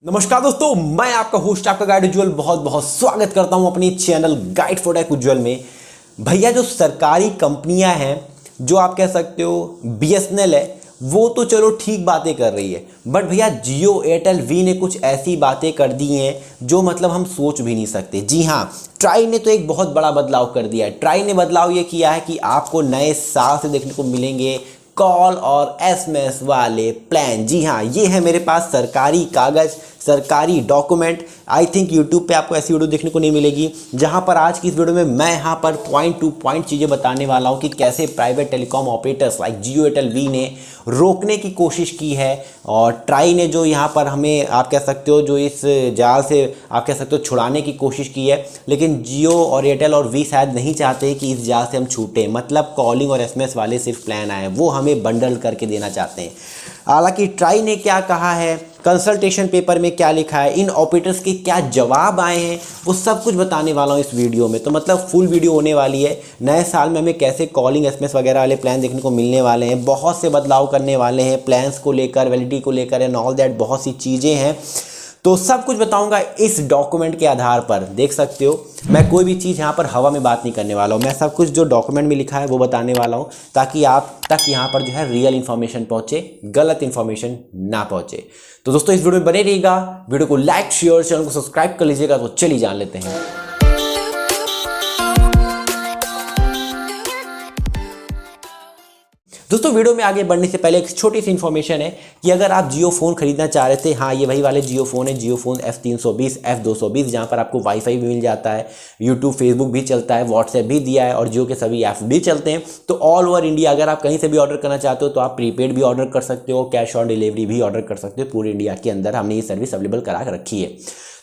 नमस्कार दोस्तों, मैं आपका होस्ट आपका गाइड उज्ज्वल बहुत बहुत स्वागत करता हूं अपनी चैनल गाइड फॉर टेक उज्ज्वल में। भैया जो सरकारी कंपनियां हैं, जो आप कह सकते हो बीएसएनएल है, वो तो चलो ठीक बातें कर रही है, बट भैया जियो एयरटेल वी ने कुछ ऐसी बातें कर दी हैं जो मतलब हम सोच भी नहीं सकते। जी हाँ, ट्राई ने तो एक बहुत बड़ा बदलाव कर दिया है। ट्राई ने बदलाव ये किया है कि आपको नए साल से देखने को मिलेंगे कॉल और एसएमएस वाले प्लान। जी हाँ, ये है मेरे पास सरकारी कागज़, सरकारी डॉक्यूमेंट। आई थिंक यूट्यूब पे आपको ऐसी वीडियो देखने को नहीं मिलेगी, जहां पर आज की इस वीडियो में मैं यहाँ पर पॉइंट टू पॉइंट चीज़ें बताने वाला हूँ कि कैसे private telecom operators like Jio Airtel Vi ने रोकने की कोशिश की है, और ट्राई ने जो यहाँ पर हमें आप कह सकते हो जो इस जाल से आप कह सकते हो छुड़ाने की कोशिश की है। लेकिन जियो और एयरटेल और वी शायद नहीं चाहते कि इस जाल से हम छूटें, मतलब कॉलिंग और एसएमएस वाले सिर्फ प्लान आए, वो हमें बंडल करके देना चाहते हैं। हालांकि ट्राई ने क्या कहा है, कंसल्टेशन पेपर में क्या लिखा है, इन ऑपरेटर्स के क्या जवाब आए हैं, वो सब कुछ बताने वाला हूँ इस वीडियो में। तो मतलब फुल वीडियो होने वाली है। नए साल में हमें कैसे कॉलिंग एसएमएस वगैरह वाले प्लान देखने को मिलने वाले हैं, बहुत से बदलाव करने वाले हैं प्लान्स को लेकर, वैलिडिटी को लेकर एंड ऑल दैट, बहुत सी चीज़ें हैं। तो सब कुछ बताऊंगा इस डॉक्यूमेंट के आधार पर। देख सकते हो मैं कोई भी चीज़ यहाँ पर हवा में बात नहीं करने वाला हूँ, मैं सब कुछ जो डॉक्यूमेंट में लिखा है वो बताने वाला हूँ, ताकि आप तक यहाँ पर जो है रियल इन्फॉर्मेशन पहुँचे, गलत इन्फॉर्मेशन ना पहुँचे। तो दोस्तों इस वीडियो में बने रहिएगा, वीडियो को लाइक शेयर, चैनल को सब्सक्राइब कर लीजिएगा। तो चलिए जान लेते हैं। दोस्तों वीडियो में आगे बढ़ने से पहले एक छोटी सी इन्फॉर्मेशन है कि अगर आप जियो फ़ोन खरीदना चाह रहे थे, हाँ ये वही वाले जियो फ़ोन है, जियो फ़ोन F320 F220, जहाँ पर आपको वाईफाई भी मिल जाता है, यूट्यूब फेसबुक भी चलता है, व्हाट्सएप भी दिया है और जियो के सभी ऐप्स भी चलते हैं। तो ऑल ओवर इंडिया अगर आप कहीं से भी ऑर्डर करना चाहते हो तो आप प्रीपेड भी ऑर्डर कर सकते हो, कैश ऑन डिलीवरी भी ऑर्डर कर सकते हो। पूरे इंडिया के अंदर हमने ये सर्विस अवेलेबल करा रखी है।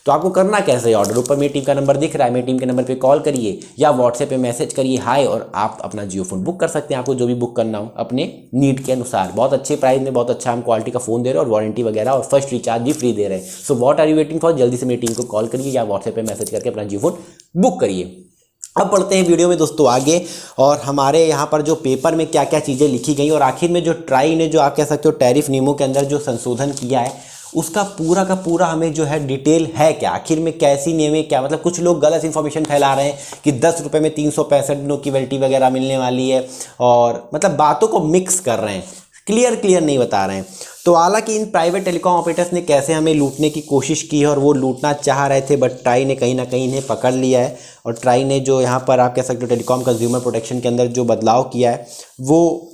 तो आपको करना कैसे है ऑर्डर, ऊपर मेरी टीम का नंबर दिख रहा है, मेरी टीम के नंबर पे कॉल करिए या व्हाट्सएप पे मैसेज करिए हाय, और आप अपना जियो फोन बुक कर सकते हैं। आपको जो भी बुक करना हो अपने नीड के अनुसार, बहुत अच्छे प्राइस में बहुत अच्छा हम क्वालिटी का फोन दे रहे हैं और वारंटी वगैरह और फर्स्ट रिचार्ज भी फ्री दे रहे हैं। So what are you waiting for, जल्दी से मेरी टीम को कॉल करिए या व्हाट्सएप पे मैसेज करके अपना जियो फोन बुक करिए। अब बढ़ते हैं वीडियो में दोस्तों आगे, और हमारे यहाँ पर जो पेपर में क्या क्या चीज़ें लिखी गई और आखिर में जो ट्राई ने जो आप कह सकते हो टैरिफ नियमों के अंदर जो संशोधन किया है उसका पूरा का पूरा हमें जो है डिटेल है क्या, आखिर में कैसी नियम है क्या। मतलब कुछ लोग गलत इन्फॉर्मेशन फैला रहे हैं कि 10 रुपये में 365 दिनों की वैलिडिटी वगैरह मिलने वाली है, और मतलब बातों को मिक्स कर रहे हैं, क्लियर नहीं बता रहे हैं। तो हालांकि इन प्राइवेट टेलीकॉम ऑपरेटर्स ने कैसे हमें लूटने की कोशिश की है और वो लूटना चाह रहे थे, बट ट्राई ने कहीं ना कहीं इन्हें पकड़ लिया है। और ट्राई ने जो यहाँ पर आप कह सकते हो टेलीकॉम कंज्यूमर प्रोटेक्शन के अंदर जो बदलाव किया है वो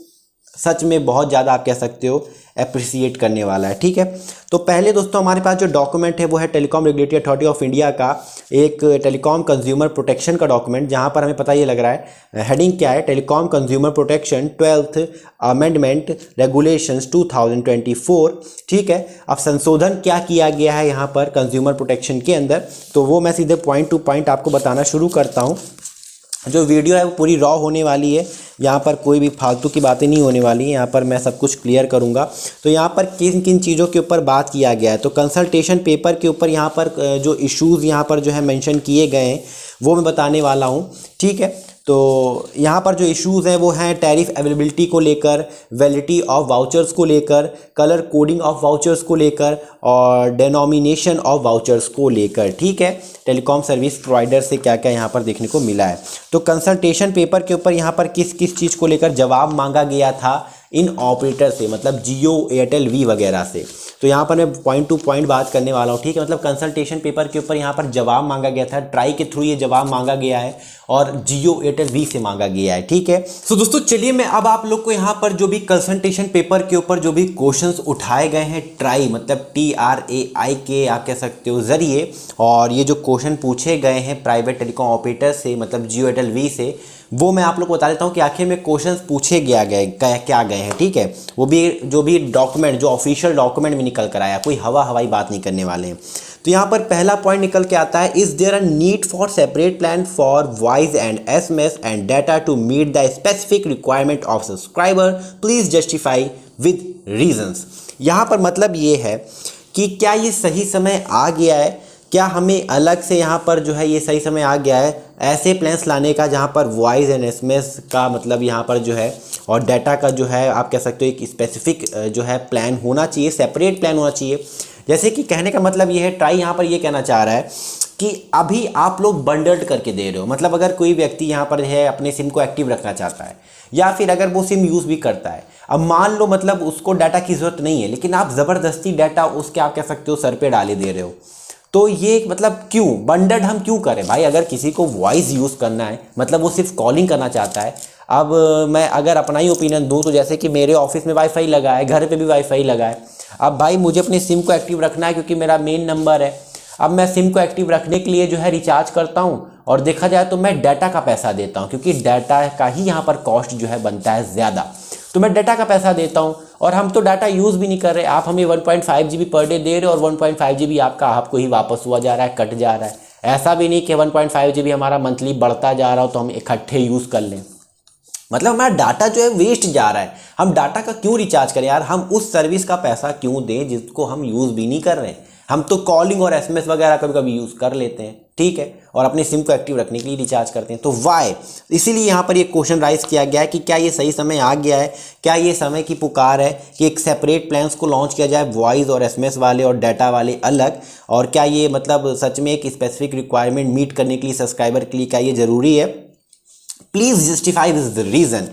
सच में बहुत ज़्यादा आप कह सकते हो अप्रिसिएट करने वाला है। ठीक है, तो पहले दोस्तों हमारे पास जो डॉक्यूमेंट है वो है telecom regulatory authority of India का एक टेलीकॉम कंज्यूमर प्रोटेक्शन का डॉक्यूमेंट, जहां पर हमें पता ये लग रहा है हेडिंग क्या है, telecom consumer protection 12th amendment regulations 2024। ठीक है, अब संशोधन क्या किया गया है यहाँ पर कंज्यूमर प्रोटेक्शन के अंदर, तो वो मैं सीधे पॉइंट टू पॉइंट आपको बताना शुरू करता हूँ। जो वीडियो है वो पूरी रॉ होने वाली है, यहाँ पर कोई भी फालतू की बातें नहीं होने वाली हैं, यहाँ पर मैं सब कुछ क्लियर करूँगा। तो यहाँ पर किन किन चीज़ों के ऊपर बात किया गया है, तो कंसल्टेशन पेपर के ऊपर यहाँ पर जो इश्यूज़ यहाँ पर जो है मेंशन किए गए हैं वो मैं बताने वाला हूँ। ठीक है, तो यहाँ पर जो इश्यूज़ हैं वो हैं टैरिफ अवेलेबिलिटी को लेकर, वैलिडिटी ऑफ वाउचर्स को लेकर, कलर कोडिंग ऑफ वाउचर्स को लेकर और डेनोमिनेशन ऑफ वाउचर्स को लेकर। ठीक है, टेलीकॉम सर्विस प्रोवाइडर से क्या क्या यहाँ पर देखने को मिला है। तो कंसल्टेशन पेपर के ऊपर यहाँ पर किस किस चीज़ को लेकर जवाब मांगा गया था इन ऑपरेटर से, मतलब जियो एयरटेल वी वगैरह से। तो यहाँ पर मैं पॉइंट टू पॉइंट बात करने वाला हूँ। ठीक है, मतलब कंसल्टेशन पेपर के ऊपर यहाँ पर जवाब मांगा गया था, ट्राई के थ्रू ये जवाब मांगा गया है और जियो एयरटेल वी से मांगा गया है। ठीक है, सो दोस्तों चलिए मैं अब आप लोग को यहाँ पर जो भी कंसल्टेशन पेपर के ऊपर जो भी क्वेश्चंस उठाए गए हैं ट्राई मतलब TRAI के आप कह सकते हो जरिए, और ये जो क्वेश्चन पूछे गए हैं प्राइवेट टेलीकॉम ऑपरेटर से मतलब जियो एयरटेल वी से, वो मैं आप लोग को बता देता हूँ कि आखिर में क्वेश्चंस पूछे क्या गए हैं। ठीक है, वो भी जो भी डॉक्यूमेंट जो ऑफिशियल डॉक्यूमेंट में निकल कर आया, कोई हवाई बात नहीं करने वाले हैं। तो यहाँ पर पहला पॉइंट निकल के आता है, is there a need for separate plan for voice and SMS and data to meet the specific requirement of subscriber, please justify with reasons. यहाँ पर मतलब ये है कि क्या ये सही समय आ गया है, क्या हमें अलग से यहाँ पर जो है ये सही समय आ गया है ऐसे प्लान्स लाने का जहाँ पर वॉइस एंड एसएमएस का मतलब यहाँ पर जो है और डाटा का जो है आप कह सकते हो एक स्पेसिफिक जो है प्लान होना चाहिए, सेपरेट प्लान होना चाहिए। जैसे कि कहने का मतलब ये है, ट्राई यहाँ पर ये कहना चाह रहा है कि अभी आप लोग बंडल्ड करके दे रहे हो। मतलब अगर कोई व्यक्ति यहाँ पर है अपने सिम को एक्टिव रखना चाहता है या फिर अगर वो सिम यूज़ भी करता है, अब मान लो मतलब उसको डाटा की ज़रूरत नहीं है लेकिन आप ज़बरदस्ती डाटा उसके आप कह सकते हो सर पे डाले दे रहे हो, तो ये मतलब क्यों बंडल्ड हम क्यों करें भाई? अगर किसी को वॉइस यूज़ करना है मतलब वो सिर्फ कॉलिंग करना चाहता है। अब मैं अगर अपना ही ओपिनियन दूँ तो जैसे कि मेरे ऑफिस में वाईफाई लगा है, घर पे भी वाईफाई लगा है। अब भाई मुझे अपनी सिम को एक्टिव रखना है क्योंकि मेरा मेन नंबर है। अब मैं सिम को एक्टिव रखने के लिए जो है रिचार्ज करता हूँ और देखा जाए तो मैं डाटा का पैसा देता हूँ क्योंकि डाटा का ही यहाँ पर कॉस्ट जो है बनता है ज़्यादा, तो मैं डाटा का पैसा देता हूँ और हम तो डाटा यूज़ भी नहीं कर रहे। आप हमें 1.5 GB पर डे दे रहे हो और 1.5 GB आपको ही वापस हुआ जा रहा है, कट जा रहा है। ऐसा भी नहीं कि 1.5 GB हमारा मंथली बढ़ता जा रहा हो तो हम इकट्ठे यूज़ कर लें। मतलब हमारा डाटा जो है वेस्ट जा रहा है। हम डाटा का क्यों रिचार्ज करें यार? हम उस सर्विस का पैसा क्यों दें जिसको हम यूज़ भी नहीं कर रहे हैं? हम तो कॉलिंग और एसएमएस वगैरह कभी कभी यूज़ कर लेते हैं, ठीक है, और अपनी सिम को एक्टिव रखने के लिए रिचार्ज करते हैं। तो वाई, इसीलिए यहाँ पर ये क्वेश्चन राइज किया गया है कि क्या ये सही समय आ गया है, क्या ये समय की पुकार है कि एक सेपरेट प्लान्स को लॉन्च किया जाए, वॉइस और एसएमएस वाले और डाटा वाले अलग, और क्या ये मतलब सच में एक स्पेसिफिक रिक्वायरमेंट मीट करने के लिए सब्सक्राइबर के लिए क्या ये ज़रूरी है? Please justify this reason.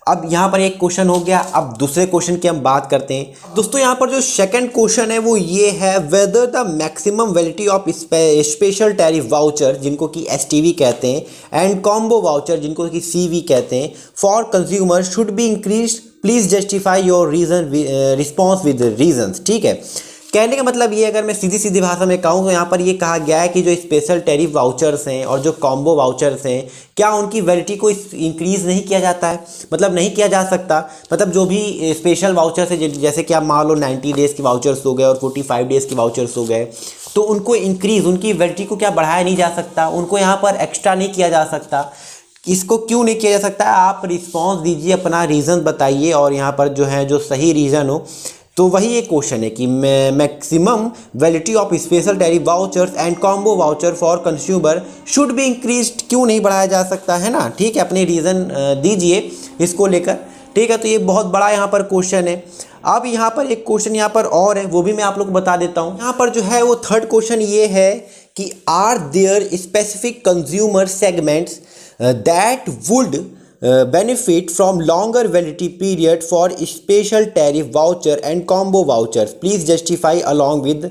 अब यहाँ पर एक क्वेश्चन हो गया, अब दूसरे क्वेश्चन की हम बात करते हैं। दोस्तों यहाँ पर जो सेकंड क्वेश्चन है वो ये है, whether the maximum validity of special tariff voucher जिनको कि एसटीवी कहते हैं एंड कॉम्बो वाउचर जिनको कि सीवी कहते हैं for consumer should be increase, please justify your reason response with reasons. ठीक है, कहने का मतलब ये, अगर मैं सीधी सीधी भाषा में कहूँ तो यहाँ पर ये कहा गया है कि जो स्पेशल टैरिफ वाउचर्स हैं और जो कॉम्बो वाउचर्स हैं, क्या उनकी वैलिडिटी को इंक्रीज़ नहीं किया जाता है? मतलब नहीं किया जा सकता। मतलब जो भी स्पेशल वाउचर्स है, जैसे कि आप मान लो 90 डेज़ के वाउचर्स हो गए और 45 डेज़ के वाउचर्स हो गए, तो उनको इंक्रीज़, उनकी वैलिडिटी को क्या बढ़ाया नहीं जा सकता? उनको यहाँ पर एक्स्ट्रा नहीं किया जा सकता? इसको क्यों नहीं किया जा सकता? आप रिस्पॉन्स दीजिए, अपना रीज़न बताइए, और यहाँ पर जो है जो सही रीज़न हो। तो वही एक क्वेश्चन है कि maximum validity of special tariff vouchers and combo voucher for consumer should be increased, क्यों नहीं बढ़ाया जा सकता है ना? ठीक है, अपने रीज़न दीजिए इसको लेकर। ठीक है, तो ये बहुत बड़ा यहाँ पर क्वेश्चन है। अब यहाँ पर एक क्वेश्चन यहाँ पर और है, वो भी मैं आप लोग को बता देता हूँ। यहाँ पर जो है वो थर्ड क्वेश्चन ये है कि are there specific consumer segments that would benefit from longer validity period for special tariff voucher and combo vouchers, please justify along with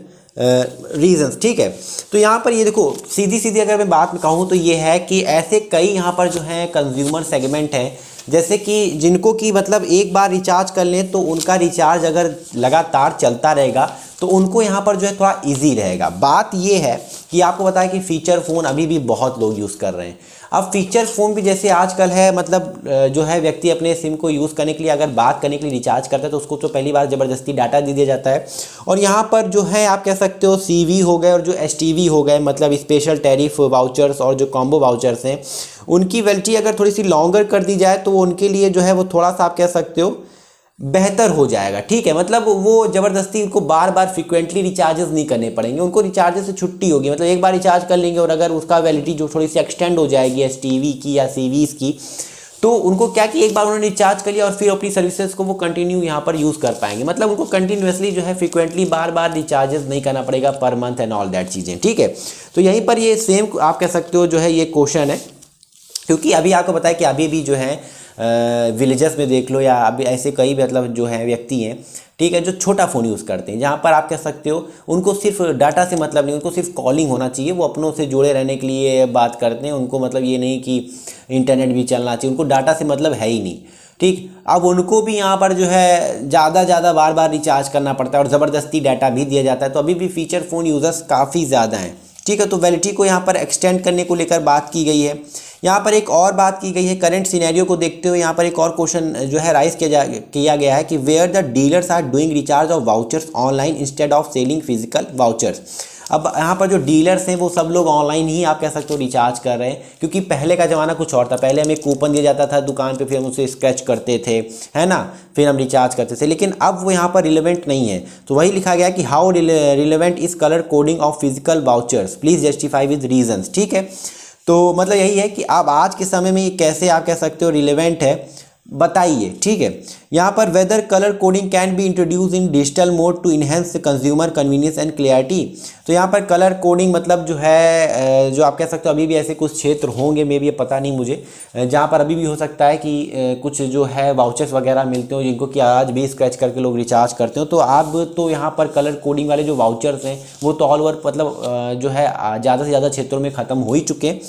reasons। ठीक है, तो यहाँ पर ये देखो, सीधी सीधी अगर मैं बात में कहूँ तो ये है कि ऐसे कई यहाँ पर जो है कंज्यूमर सेगमेंट हैं, जैसे कि जिनको कि मतलब एक बार रिचार्ज कर लें तो उनका रिचार्ज अगर लगातार चलता रहेगा तो उनको यहाँ पर जो है थोड़ा इजी रहेगा। बात ये है कि आपको पता है कि फ़ीचर फ़ोन अभी भी बहुत लोग यूज़ कर रहे हैं। अब फीचर फ़ोन भी जैसे आजकल है, मतलब जो है व्यक्ति अपने सिम को यूज़ करने के लिए अगर बात करने के लिए रिचार्ज करता है तो उसको तो पहली बार ज़बरदस्ती डाटा दे दिया जाता है। और यहाँ पर जो है आप कह सकते हो सीवी हो गए और जो एसटीवी हो गए, मतलब स्पेशल टैरिफ वाउचर्स और जो कॉम्बो वाउचर्स हैं, उनकी वैलिडिटी अगर थोड़ी सी लॉन्गर कर दी जाए तो उनके लिए जो है वो थोड़ा सा आप कह सकते हो बेहतर हो जाएगा। ठीक है, मतलब वो ज़बरदस्ती उनको बार बार फ्रिक्वेंटली रिचार्जेस नहीं करने पड़ेंगे, उनको रिचार्जेस से छुट्टी होगी। मतलब एक बार रिचार्ज कर लेंगे और अगर उसका वैलिडिटी जो थोड़ी सी एक्सटेंड हो जाएगी एसटीवी की या सीवीज़ की, तो उनको क्या कि एक बार उन्होंने रिचार्ज कर लिया और फिर अपनी सर्विसेज को वो कंटिन्यू यहाँ पर यूज़ कर पाएंगे। मतलब उनको कंटिन्यूसली जो है फ्रिक्वेंटली बार बार रिचार्जेस नहीं करना पड़ेगा per month and all that चीज़ें। ठीक है, तो यहीं पर ये सेम आप कह सकते हो जो है ये क्वेश्चन है, क्योंकि अभी आपको पता है कि अभी भी जो है विलेजेस में देख लो या अभी ऐसे कई मतलब जो है व्यक्ति हैं, ठीक है, जो छोटा फ़ोन यूज़ करते हैं, जहाँ पर आप कह सकते हो उनको सिर्फ डाटा से मतलब नहीं, उनको सिर्फ कॉलिंग होना चाहिए, वो अपनों से जुड़े रहने के लिए बात करते हैं, उनको मतलब ये नहीं कि इंटरनेट भी चलना चाहिए, उनको डाटा से मतलब है ही नहीं। ठीक, अब उनको भी यहाँ पर जो है ज़्यादा बार बार रिचार्ज करना पड़ता है और ज़बरदस्ती डाटा भी दिया जाता है, तो अभी भी फीचर फ़ोन यूज़र्स काफ़ी ज़्यादा हैं। ठीक है, तो वैलिडिटी को यहाँ पर एक्सटेंड करने को लेकर बात की गई है। यहाँ पर एक और बात की गई है, करंट सिनेरियो को देखते हुए यहाँ पर एक और क्वेश्चन जो है राइज किया गया है कि where the dealers are doing recharge of vouchers online instead of selling physical vouchers. अब यहाँ पर जो डीलर्स हैं वो सब लोग ऑनलाइन ही आप कह सकते हो रिचार्ज कर रहे हैं, क्योंकि पहले का ज़माना कुछ और था। पहले हमें कूपन दिया जाता था दुकान पे, फिर हम उसे स्क्रैच करते थे, है ना, फिर हम रिचार्ज करते थे, लेकिन अब वो यहाँ पर रिलेवेंट नहीं है। तो वही लिखा गया कि how relevant is colour coding of physical vouchers, please justify with reasons. ठीक है, तो मतलब यही है कि अब आज के समय में ये कैसे आप कह सकते हो रिलेवेंट है, बताइए। ठीक है, यहाँ पर whether colour coding can be introduce in digital mode to enhance consumer convenience and clarity. तो यहाँ पर कलर कोडिंग मतलब जो है जो आप कह सकते हो अभी भी ऐसे कुछ क्षेत्र होंगे, मे भी ये पता नहीं मुझे, जहाँ पर अभी भी हो सकता है कि कुछ जो है वाउचर्स वगैरह मिलते हो जिनको कि आज भी स्क्रैच करके लोग रिचार्ज करते हो। तो अब तो यहाँ पर कलर कोडिंग वाले जो वाउचर्स हैं वो तो ऑल ओवर मतलब जो है ज़्यादा से ज़्यादा क्षेत्रों में ख़त्म हो ही चुके हैं।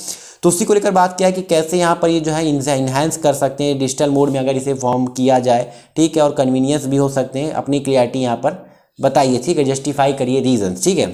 तो उसी को लेकर बात किया कि कैसे यहाँ पर ये जो है इन्हांस कर सकते हैं डिजिटल मोड में अगर इसे फॉर्म किया जाए। ठीक है, और कन्वीनियंस भी हो सकते हैं, अपनी क्लियरिटी यहाँ पर बताइए। ठीक है, जस्टिफाई करिए रीजंस। ठीक है,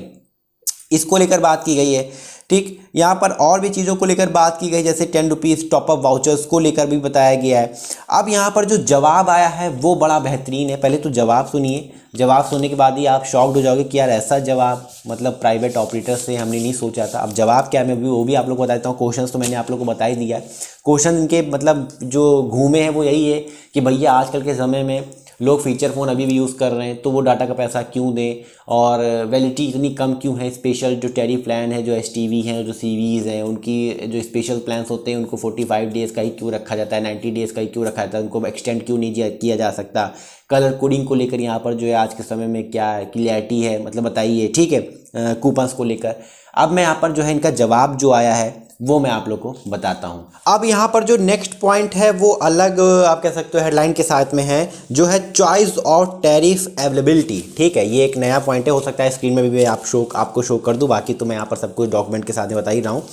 इसको लेकर बात की गई है। ठीक, यहाँ पर और भी चीज़ों को लेकर बात की गई, जैसे 10 रुपीज़ टॉपअप वाउचर्स को लेकर भी बताया गया है। अब यहाँ पर जो जवाब आया है वो बड़ा बेहतरीन है। पहले तो जवाब सुनिए, जवाब सुनने के बाद ही आप शॉक्ड हो जाओगे कि यार ऐसा जवाब मतलब प्राइवेट ऑपरेटर से हमने नहीं सोचा था। अब जवाब क्या है मैं भी वो भी आप लोग को बता देता हूँ। क्वेश्चंस तो मैंने आप लोग को बता ही दिया है। क्वेश्चन इनके मतलब जो घूमे हैं वो यही है कि भैया आजकल के समय में लोग फीचर फ़ोन अभी भी यूज़ कर रहे हैं तो वो डाटा का पैसा क्यों दें, और वैलिडिटी इतनी कम क्यों है। स्पेशल जो टैरिफ प्लान है, जो STV हैं, जो सीवीज़ हैं, उनकी जो स्पेशल प्लान्स होते हैं उनको 45 डेज़ का ही क्यों रखा जाता है, 90 डेज़ का ही क्यों रखा जाता है, उनको एक्सटेंड क्यों नहीं किया जा सकता। कलर कोडिंग को लेकर यहाँ पर जो है आज के समय में क्या क्लियरिटी है मतलब बताइए। ठीक है, कूपन्स को लेकर अब मैं यहाँ पर जो है इनका जवाब जो आया है वो मैं आप लोग को बताता हूँ। अब यहाँ पर जो नेक्स्ट पॉइंट है वो अलग आप कह सकते हो हेडलाइन के साथ में है, जो है चॉइस और टैरिफ अवेलेबिलिटी। ठीक है, ये एक नया पॉइंट है, हो सकता है स्क्रीन में भी आपको शो कर दूँ, बाकी तो मैं यहाँ पर सब कुछ डॉक्यूमेंट के साथ में बता ही रहा हूँ।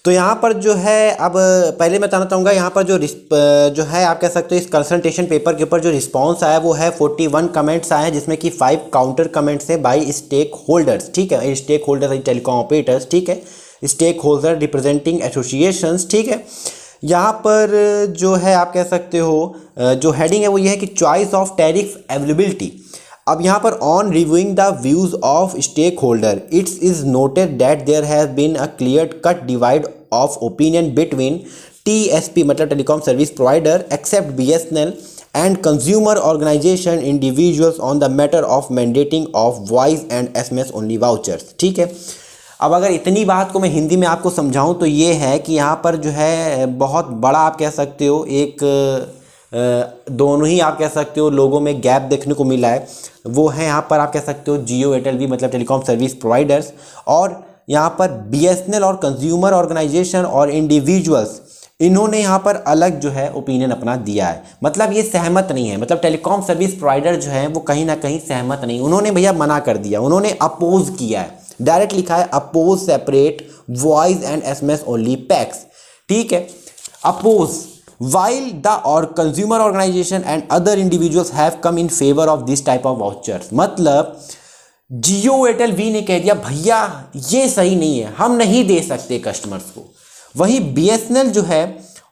तो यहाँ पर जो है अब पहले मैं बताना चाहूँगा यहाँ पर जो है आप कह सकते हो इस कंसल्टेशन पेपर के ऊपर जो रिस्पांस आया वो है 41 कमेंट्स आए हैं, जिसमें कि 5 काउंटर कमेंट्स हैं बाय स्टेक होल्डर्स। ठीक है, स्टेक होल्डर्स टेलीकॉम ऑपरेटर्स। ठीक है, स्टेक होल्डर रिप्रेजेंटिंग एसोसिएशंस। ठीक है, यहाँ पर जो है आप कह सकते हो जो हेडिंग है वो ये है कि चॉइस ऑफ टैरिफ अवेलेबिलिटी। अब यहाँ पर on reviewing the views of stakeholder it's is noted that there has been a clear cut divide of opinion between TSP मतलब telecom service provider except BSNL and consumer organisation individuals on the matter of mandating of voice and SMS only vouchers. ठीक है, अब अगर इतनी बात को मैं हिंदी में आपको समझाऊं तो ये है कि यहाँ पर जो है बहुत बड़ा आप कह सकते हो एक दोनों ही आप कह सकते हो लोगों में गैप देखने को मिला है। वो है यहाँ पर आप कह सकते हो जियो एयरटेल भी मतलब टेलीकॉम सर्विस प्रोवाइडर्स, और यहाँ पर BSNL और कंज्यूमर ऑर्गेनाइजेशन और इंडिविजुअल्स, इन्होंने यहाँ पर अलग जो है ओपिनियन अपना दिया है। मतलब ये सहमत नहीं है, मतलब टेलीकॉम सर्विस प्रोवाइडर जो है वो कहीं ना कहीं सहमत नहीं, उन्होंने भैया मना कर दिया, उन्होंने अपोज किया है। डायरेक्ट लिखा है oppose separate voice and SMS only packs. ठीक है, oppose while the or consumer organization and other individuals have come in favor of this type of vouchers। मतलब जियो एयरटेल वी ने कह दिया भैया ये सही नहीं है, हम नहीं दे सकते कस्टमर्स को। वहीं BSNL जो है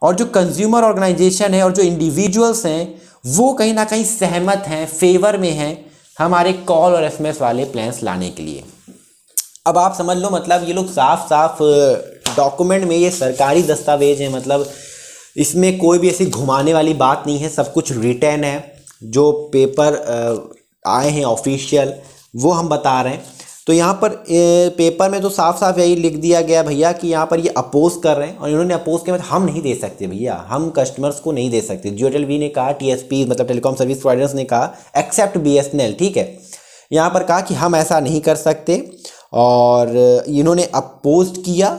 और जो कंज्यूमर ऑर्गेनाइजेशन है और जो इंडिविजुअल्स हैं वो कहीं ना कहीं सहमत हैं, फेवर में हैं हमारे कॉल और SMS वाले प्लान्स लाने के लिए। अब आप समझ लो मतलब ये लोग साफ साफ डॉक्यूमेंट में, ये सरकारी दस्तावेज है, मतलब इसमें कोई भी ऐसी घुमाने वाली बात नहीं है, सब कुछ रिटर्न है। जो पेपर आए हैं ऑफिशियल वो हम बता रहे हैं। तो यहाँ पर पेपर में तो साफ साफ यही लिख दिया गया भैया कि यहाँ पर ये अपोज कर रहे हैं, और इन्होंने अपोज किया मतलब हम नहीं दे सकते भैया, हम कस्टमर्स को नहीं दे सकते। जियो एयरटेल वी ने कहा, TSP मतलब टेलीकॉम सर्विस प्रोवाइडर्स ने कहा एक्सेप्ट BSNL। ठीक है, यहाँ पर कहा कि हम ऐसा नहीं कर सकते, और इन्होंने अपोज किया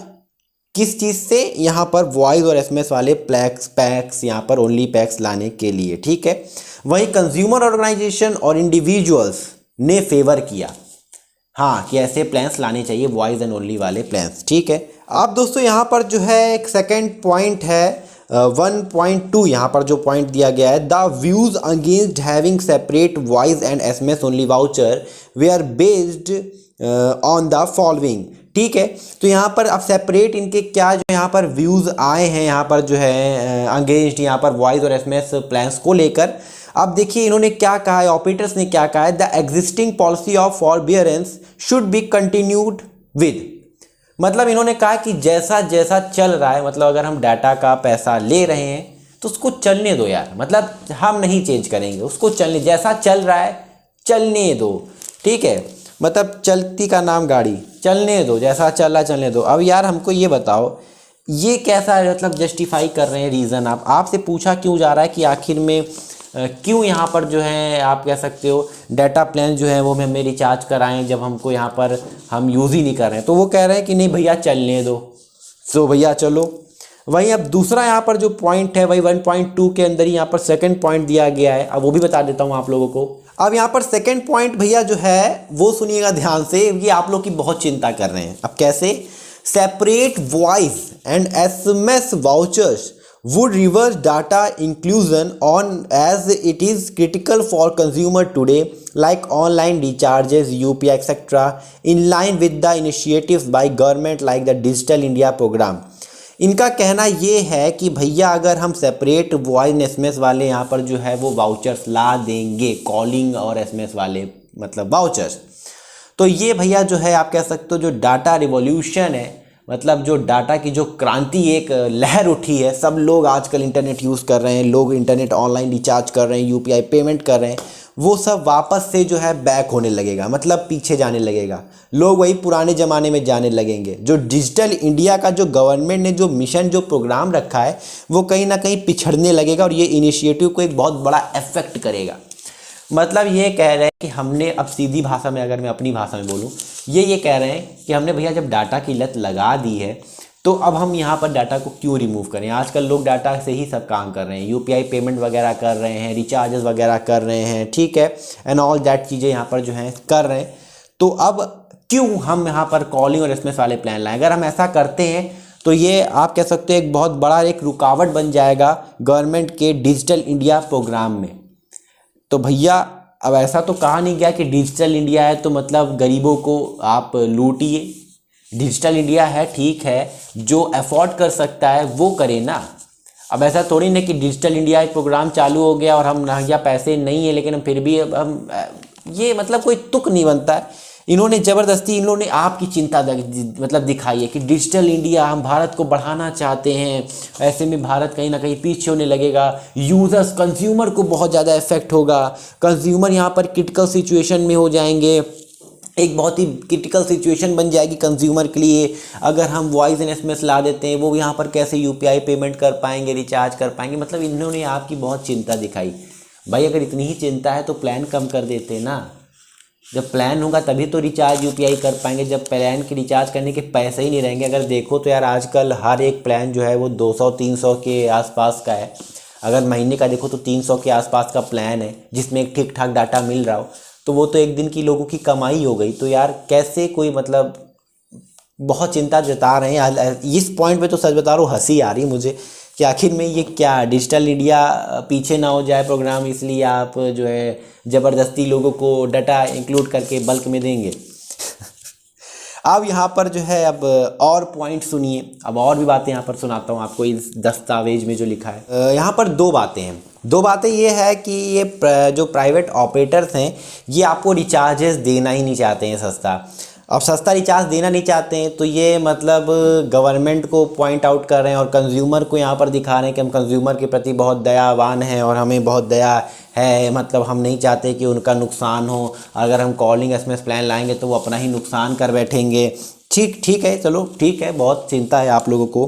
किस चीज़ से, यहाँ पर वॉइस और SMS वाले पैक्स यहाँ पर ओनली पैक्स लाने के लिए। ठीक है, वहीं कंज्यूमर ऑर्गेनाइजेशन और इंडिविजुअल्स ने फेवर किया हाँ कि ऐसे प्लान्स लाने चाहिए, वॉइस एंड ओनली वाले प्लान्स। ठीक है, अब दोस्तों यहाँ पर जो है एक सेकेंड पॉइंट है 1.2, यहाँ पर जो पॉइंट दिया गया है, the views against having separate voice and SMS only voucher they are based on the following. ठीक है, तो यहाँ पर अब सेपरेट इनके क्या जो यहाँ पर व्यूज़ आए हैं यहाँ पर जो है अगेंस्ट यहाँ पर वॉइस और SMS प्लान्स को लेकर। अब देखिए इन्होंने क्या कहा है, ऑपरेटर्स ने क्या कहा है, the existing policy of forbearance should be continued with. मतलब इन्होंने कहा कि जैसा जैसा चल रहा है, मतलब अगर हम डाटा का पैसा ले रहे हैं तो उसको चलने दो यार, मतलब हम नहीं चेंज करेंगे, उसको चलने, जैसा चल रहा है चलने दो। ठीक है, मतलब चलती का नाम गाड़ी, चलने दो, जैसा चल रहा चलने दो। अब यार हमको ये बताओ ये कैसा मतलब जस्टिफाई कर रहे हैं रीज़न? आप आपसे पूछा क्यों जा रहा है कि आखिर में क्यों यहाँ पर जो है आप कह सकते हो डाटा प्लान जो है वो हमें रिचार्ज कराएं जब हमको यहाँ पर हम यूज़ ही नहीं कर रहे हैं। तो वो कह रहे हैं कि नहीं भैया चलने दो, सो भैया चलो। वहीं अब दूसरा यहाँ पर जो पॉइंट है वही 1.2 के अंदर ही यहाँ पर सेकंड पॉइंट दिया गया है। अब वो भी बता देता हूँ आप लोगों को। अब यहाँ पर सेकंड पॉइंट भैया जो है वो सुनिएगा ध्यान से, ये आप लोग की बहुत चिंता कर रहे हैं। अब कैसे? Separate voice and SMS vouchers would reverse data inclusion on as it is critical for consumer today like online recharges, UPI etc. in line with the initiatives by government like the Digital India program। इनका कहना ये है कि भैया अगर हम separate voice SMS वाले यहाँ पर जो है वो वाउचर्स ला देंगे, कॉलिंग और SMS वाले मतलब वाउचर्स, तो ये भैया जो है आप कह सकते हो जो डाटा रिवॉल्यूशन है, मतलब जो डाटा की जो क्रांति एक लहर उठी है, सब लोग आजकल इंटरनेट यूज़ कर रहे हैं, लोग इंटरनेट ऑनलाइन रिचार्ज कर रहे हैं, UPI पेमेंट कर रहे हैं, वो सब वापस से जो है बैक होने लगेगा, मतलब पीछे जाने लगेगा। लोग वही पुराने ज़माने में जाने लगेंगे। जो डिजिटल इंडिया का जो गवर्नमेंट ने जो मिशन जो प्रोग्राम रखा है वो कहीं ना कहीं पिछड़ने लगेगा और ये इनिशिएटिव को एक बहुत बड़ा इफेक्ट करेगा। मतलब ये कह रहे हैं कि हमने, अब सीधी भाषा में अगर मैं अपनी भाषा में बोलूँ, ये कह रहे हैं कि हमने भैया जब डाटा की लत लगा दी है तो अब हम यहाँ पर डाटा को क्यों रिमूव करें। आजकल लोग डाटा से ही सब काम कर रहे हैं, UPI पेमेंट वगैरह कर रहे हैं, रिचार्जेस वगैरह कर रहे हैं, ठीक है, एंड ऑल दैट चीज़ें यहाँ पर जो हैं कर रहे हैं। तो अब क्यों हम यहाँ पर कॉलिंग और SMS वाले प्लान लाएं? अगर हम ऐसा करते हैं तो ये आप कह सकते हैं एक बहुत बड़ा एक रुकावट बन जाएगा गवर्नमेंट के डिजिटल इंडिया प्रोग्राम में। तो भैया अब ऐसा तो कहा नहीं गया कि डिजिटल इंडिया है तो मतलब गरीबों को आप लूटिए। डिजिटल इंडिया है, ठीक है, जो अफोर्ड कर सकता है वो करे ना। अब ऐसा थोड़ी ना कि डिजिटल इंडिया एक प्रोग्राम चालू हो गया और हम या पैसे नहीं है लेकिन हम फिर भी हम ये मतलब कोई तुक नहीं बनता है। इन्होंने ज़बरदस्ती इन्होंने आपकी चिंता मतलब दिखाई है कि डिजिटल इंडिया हम भारत को बढ़ाना चाहते हैं, ऐसे में भारत कहीं ना कहीं पीछे होने लगेगा, यूज़र्स कंज्यूमर को बहुत ज़्यादा इफेक्ट होगा, कंज्यूमर यहाँ पर क्रिटिकल सिचुएशन में हो जाएंगे, एक बहुत ही क्रिटिकल सिचुएशन बन जाएगी कंज्यूमर के लिए अगर हम वॉइस एंड SMS ला देते हैं। वो यहाँ पर कैसे UPI पेमेंट कर पाएंगे, रिचार्ज कर पाएंगे, मतलब इन्होंने आपकी बहुत चिंता दिखाई। भाई अगर इतनी ही चिंता है तो प्लान कम कर देते ना। जब प्लान होगा तभी तो रिचार्ज UPI कर पाएंगे, जब प्लान के रिचार्ज करने के पैसे ही नहीं रहेंगे। अगर देखो तो यार आजकल हर एक प्लान जो है वो 200-300 के आसपास का है। अगर महीने का देखो तो 300 के आसपास का प्लान है जिसमें एक ठीक ठाक डाटा मिल रहा हो, तो वो तो एक दिन की लोगों की कमाई हो गई। तो यार कैसे कोई मतलब बहुत चिंता जता रहे हैं इस पॉइंट पे, तो सच बता रहा हूँ हंसी आ रही मुझे कि आखिर में ये क्या डिजिटल इंडिया पीछे ना हो जाए प्रोग्राम, इसलिए आप जो है ज़बरदस्ती लोगों को डाटा इंक्लूड करके बल्क में देंगे। अब यहाँ पर जो है अब और पॉइंट सुनिए, अब और भी बातें यहाँ पर सुनाता हूँ आपको इस दस्तावेज में जो लिखा है। यहाँ पर दो बातें हैं। दो बातें ये है कि ये जो प्राइवेट ऑपरेटर्स हैं ये आपको रिचार्जेस देना ही नहीं चाहते हैं सस्ता। अब सस्ता रिचार्ज देना नहीं चाहते हैं तो ये मतलब गवर्नमेंट को पॉइंट आउट कर रहे हैं और कंज्यूमर को यहाँ पर दिखा रहे हैं कि हम कंज्यूमर के प्रति बहुत दयावान हैं और हमें बहुत दया है, मतलब हम नहीं चाहते कि उनका नुकसान हो। अगर हम कॉलिंग SMS प्लान लाएंगे तो वो अपना ही नुकसान कर बैठेंगे। ठीक है, चलो ठीक है, बहुत चिंता है आप लोगों को।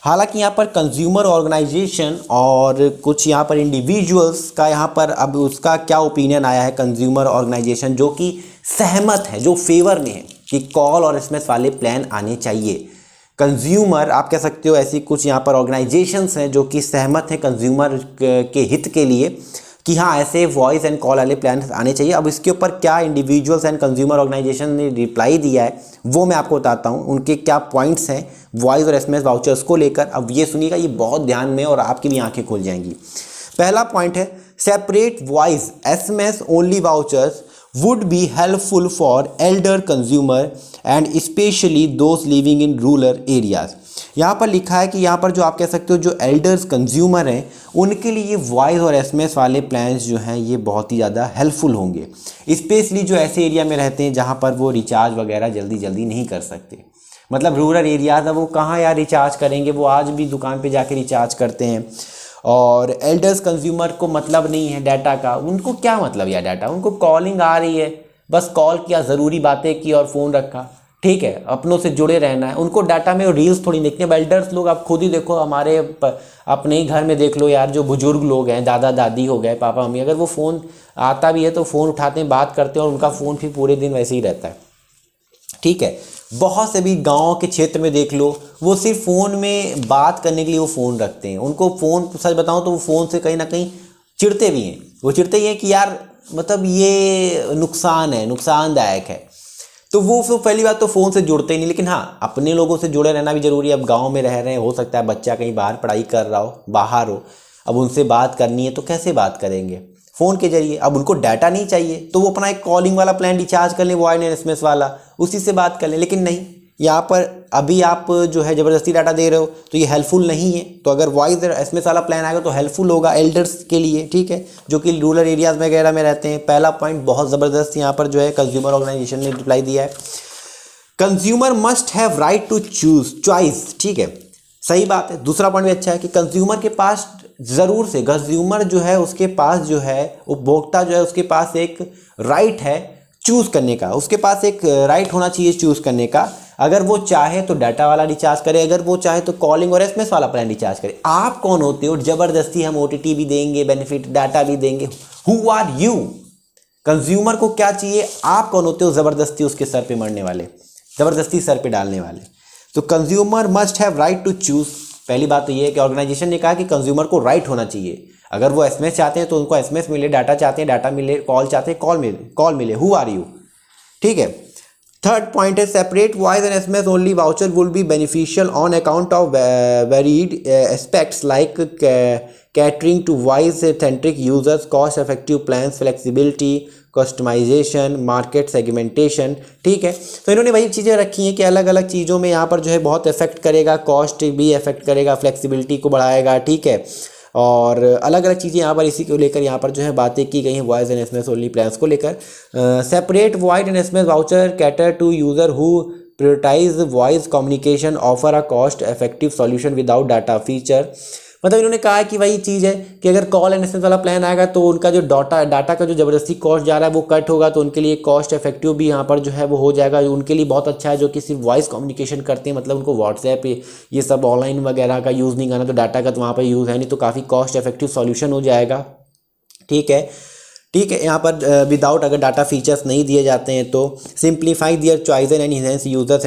हालांकि यहाँ पर कंज्यूमर ऑर्गेनाइजेशन और कुछ यहाँ पर इंडिविजुअल्स का यहाँ पर अब उसका क्या ओपिनियन आया है, कंज्यूमर ऑर्गेनाइजेशन जो कि सहमत है, जो फेवर में है कि कॉल और SMS वाले प्लान आने चाहिए। कंज्यूमर आप कह सकते हो ऐसी कुछ यहाँ पर ऑर्गेनाइजेशंस हैं जो कि सहमत हैं कंज्यूमर के हित के लिए कि हाँ ऐसे वॉइस एंड कॉल वाले प्लान आने चाहिए। अब इसके ऊपर क्या इंडिविजुअल्स एंड कंज्यूमर ऑर्गेनाइजेशन ने रिप्लाई दिया है वो मैं आपको बताता हूँ, उनके क्या पॉइंट्स हैं वॉइस और SMS वाउचर्स को लेकर। अब ये सुनिएगा, ये बहुत ध्यान में और आपकी भी आंखें खुल जाएंगी। पहला पॉइंट है separate voice SMS only vouchers would be helpful for elder consumer and especially those living in rural areas। यहाँ पर लिखा है कि यहाँ पर जो आप कह सकते हो जो एल्डर्स कंज्यूमर हैं उनके लिए वॉइस और SMS वाले प्लान्स जो हैं ये बहुत ही ज़्यादा हेल्पफुल होंगे, स्पेशली जो ऐसे एरिया में रहते हैं जहाँ पर वो रिचार्ज वगैरह जल्दी नहीं कर सकते। मतलब रूरल एरियाज है, वो कहाँ यार रिचार्ज करेंगे, वो आज भी दुकान पे जाके रिचार्ज करते हैं। और एल्डर्स कंज्यूमर को मतलब नहीं है डाटा का, उनको क्या मतलब यार डाटा, उनको कॉलिंग आ रही है, बस कॉल किया, ज़रूरी बातें की और फ़ोन रखा, ठीक है, अपनों से जुड़े रहना है, उनको डाटा में रील्स थोड़ी देखनी है। एल्डर्स लोग आप खुद ही देखो, हमारे अपने ही घर में देख लो यार, जो बुजुर्ग लोग हैं, दादा दादी हो गए, पापा मम्मी, अगर वो फ़ोन आता भी है तो फ़ोन उठाते हैं, बात करते हैं, और उनका फ़ोन फिर पूरे दिन वैसे ही रहता है। ठीक है, बहुत से भी गांव के क्षेत्र में देख लो, वो सिर्फ फ़ोन में बात करने के लिए वो फ़ोन रखते हैं। उनको फ़ोन, सच बताऊं तो वो फ़ोन से कहीं ना कहीं चिढ़ते भी हैं। वो चिढ़ते ही हैं कि यार मतलब ये नुकसान है, नुकसानदायक है। तो वो फिर पहली बात तो फ़ोन से जुड़ते ही नहीं। लेकिन हाँ, अपने लोगों से जुड़े रहना भी ज़रूरी है। अब गाँव में रह रहे हैं, हो सकता है बच्चा कहीं बाहर पढ़ाई कर रहा हो, बाहर हो, अब उनसे बात करनी है तो कैसे बात करेंगे? फ़ोन के जरिए। अब उनको डाटा नहीं चाहिए तो वो अपना एक कॉलिंग वाला प्लान रिचार्ज कर लें, वॉइस एंड एसएमएस वाला, उसी से बात कर लें। लेकिन नहीं, यहाँ पर अभी आप जो है ज़बरदस्ती डाटा दे रहे हो तो ये हेल्पफुल नहीं है। तो अगर वॉइस और एसएमएस वाला प्लान आएगा तो हेल्पफुल होगा एल्डर्स के लिए, ठीक है, जो कि रूरल एरियाज़ वगैरह में रहते हैं। पहला पॉइंट बहुत ज़बरदस्त यहाँ पर जो है कंज्यूमर ऑर्गेनाइजेशन ने रिप्लाई दिया है, consumer must have right to choose choice. ठीक है, सही बात है। दूसरा पॉइंट भी अच्छा है कि कंज्यूमर के पास ज़रूर से, कंज्यूमर जो है उसके पास जो है, उपभोक्ता जो है उसके पास एक राइट है चूज़ करने का, उसके पास एक राइट होना चाहिए चूज़ करने का। अगर वो चाहे तो डाटा वाला रिचार्ज करे, अगर वो चाहे तो कॉलिंग और एसएमएस वाला प्लान रिचार्ज करे। आप कौन होते हो ज़बरदस्ती हम ओटीटी भी देंगे, बेनिफिट डाटा भी देंगे? Who are you? कंज्यूमर को क्या चाहिए? आप कौन होते हो ज़बरदस्ती उसके सर पे मरने वाले, ज़बरदस्ती सर पे डालने वाले? तो consumer must have right to choose. पहली बात तो ये है कि ऑर्गेनाइजेशन ने कहा कि कंज्यूमर को राइट होना चाहिए। अगर वो एसएमएस चाहते हैं तो उनको एसएमएस मिले, डाटा चाहते हैं डाटा मिले, कॉल चाहते हैं कॉल मिले। Who are you? ठीक है। थर्ड पॉइंट है separate voice and SMS only voucher will be beneficial on account of varied aspects like catering to voice centric users, cost effective plans, flexibility, customisation, market segmentation. ठीक है, तो इन्होंने वही चीज़ें रखी हैं कि अलग अलग चीज़ों में यहाँ पर जो है बहुत इफेक्ट करेगा, कॉस्ट भी इफेक्ट करेगा, फ्लेक्सिबिलिटी को बढ़ाएगा। ठीक है, और अलग अलग चीज़ें यहाँ पर इसी को लेकर यहाँ पर जो है बातें की गई हैं voice and SMS only plans को लेकर। Separate voice and SMS voucher cater to user who prioritise voice communication, offer a cost effective solution without data feature. मतलब इन्होंने कहा है कि वही चीज़ है कि अगर कॉल एंड एसएमएस वाला प्लान आएगा तो उनका जो डाटा का जो ज़बरदस्ती कॉस्ट जा रहा है वो कट होगा, तो उनके लिए कॉस्ट इफेक्टिव भी यहाँ पर जो है वो हो जाएगा। उनके लिए बहुत अच्छा है जो कि सिर्फ वॉइस कम्युनिकेशन करते हैं, मतलब उनको व्हाट्सएप ये सब ऑनलाइन वगैरह का यूज़ नहीं करना, तो डाटा का तो वहाँ पर यूज़ है नहीं, तो काफ़ी कॉस्ट इफेक्टिव सॉल्यूशन हो जाएगा। ठीक है, ठीक है, यहाँ पर विदाउट अगर डाटा फीचर्स नहीं दिए जाते हैं तो simplify their choice and enhance user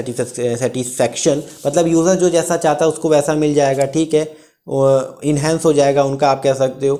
satisfaction, मतलब यूज़र जो जैसा चाहता है उसको वैसा मिल जाएगा। ठीक है, इन्हेंस हो जाएगा उनका, आप कह सकते हो।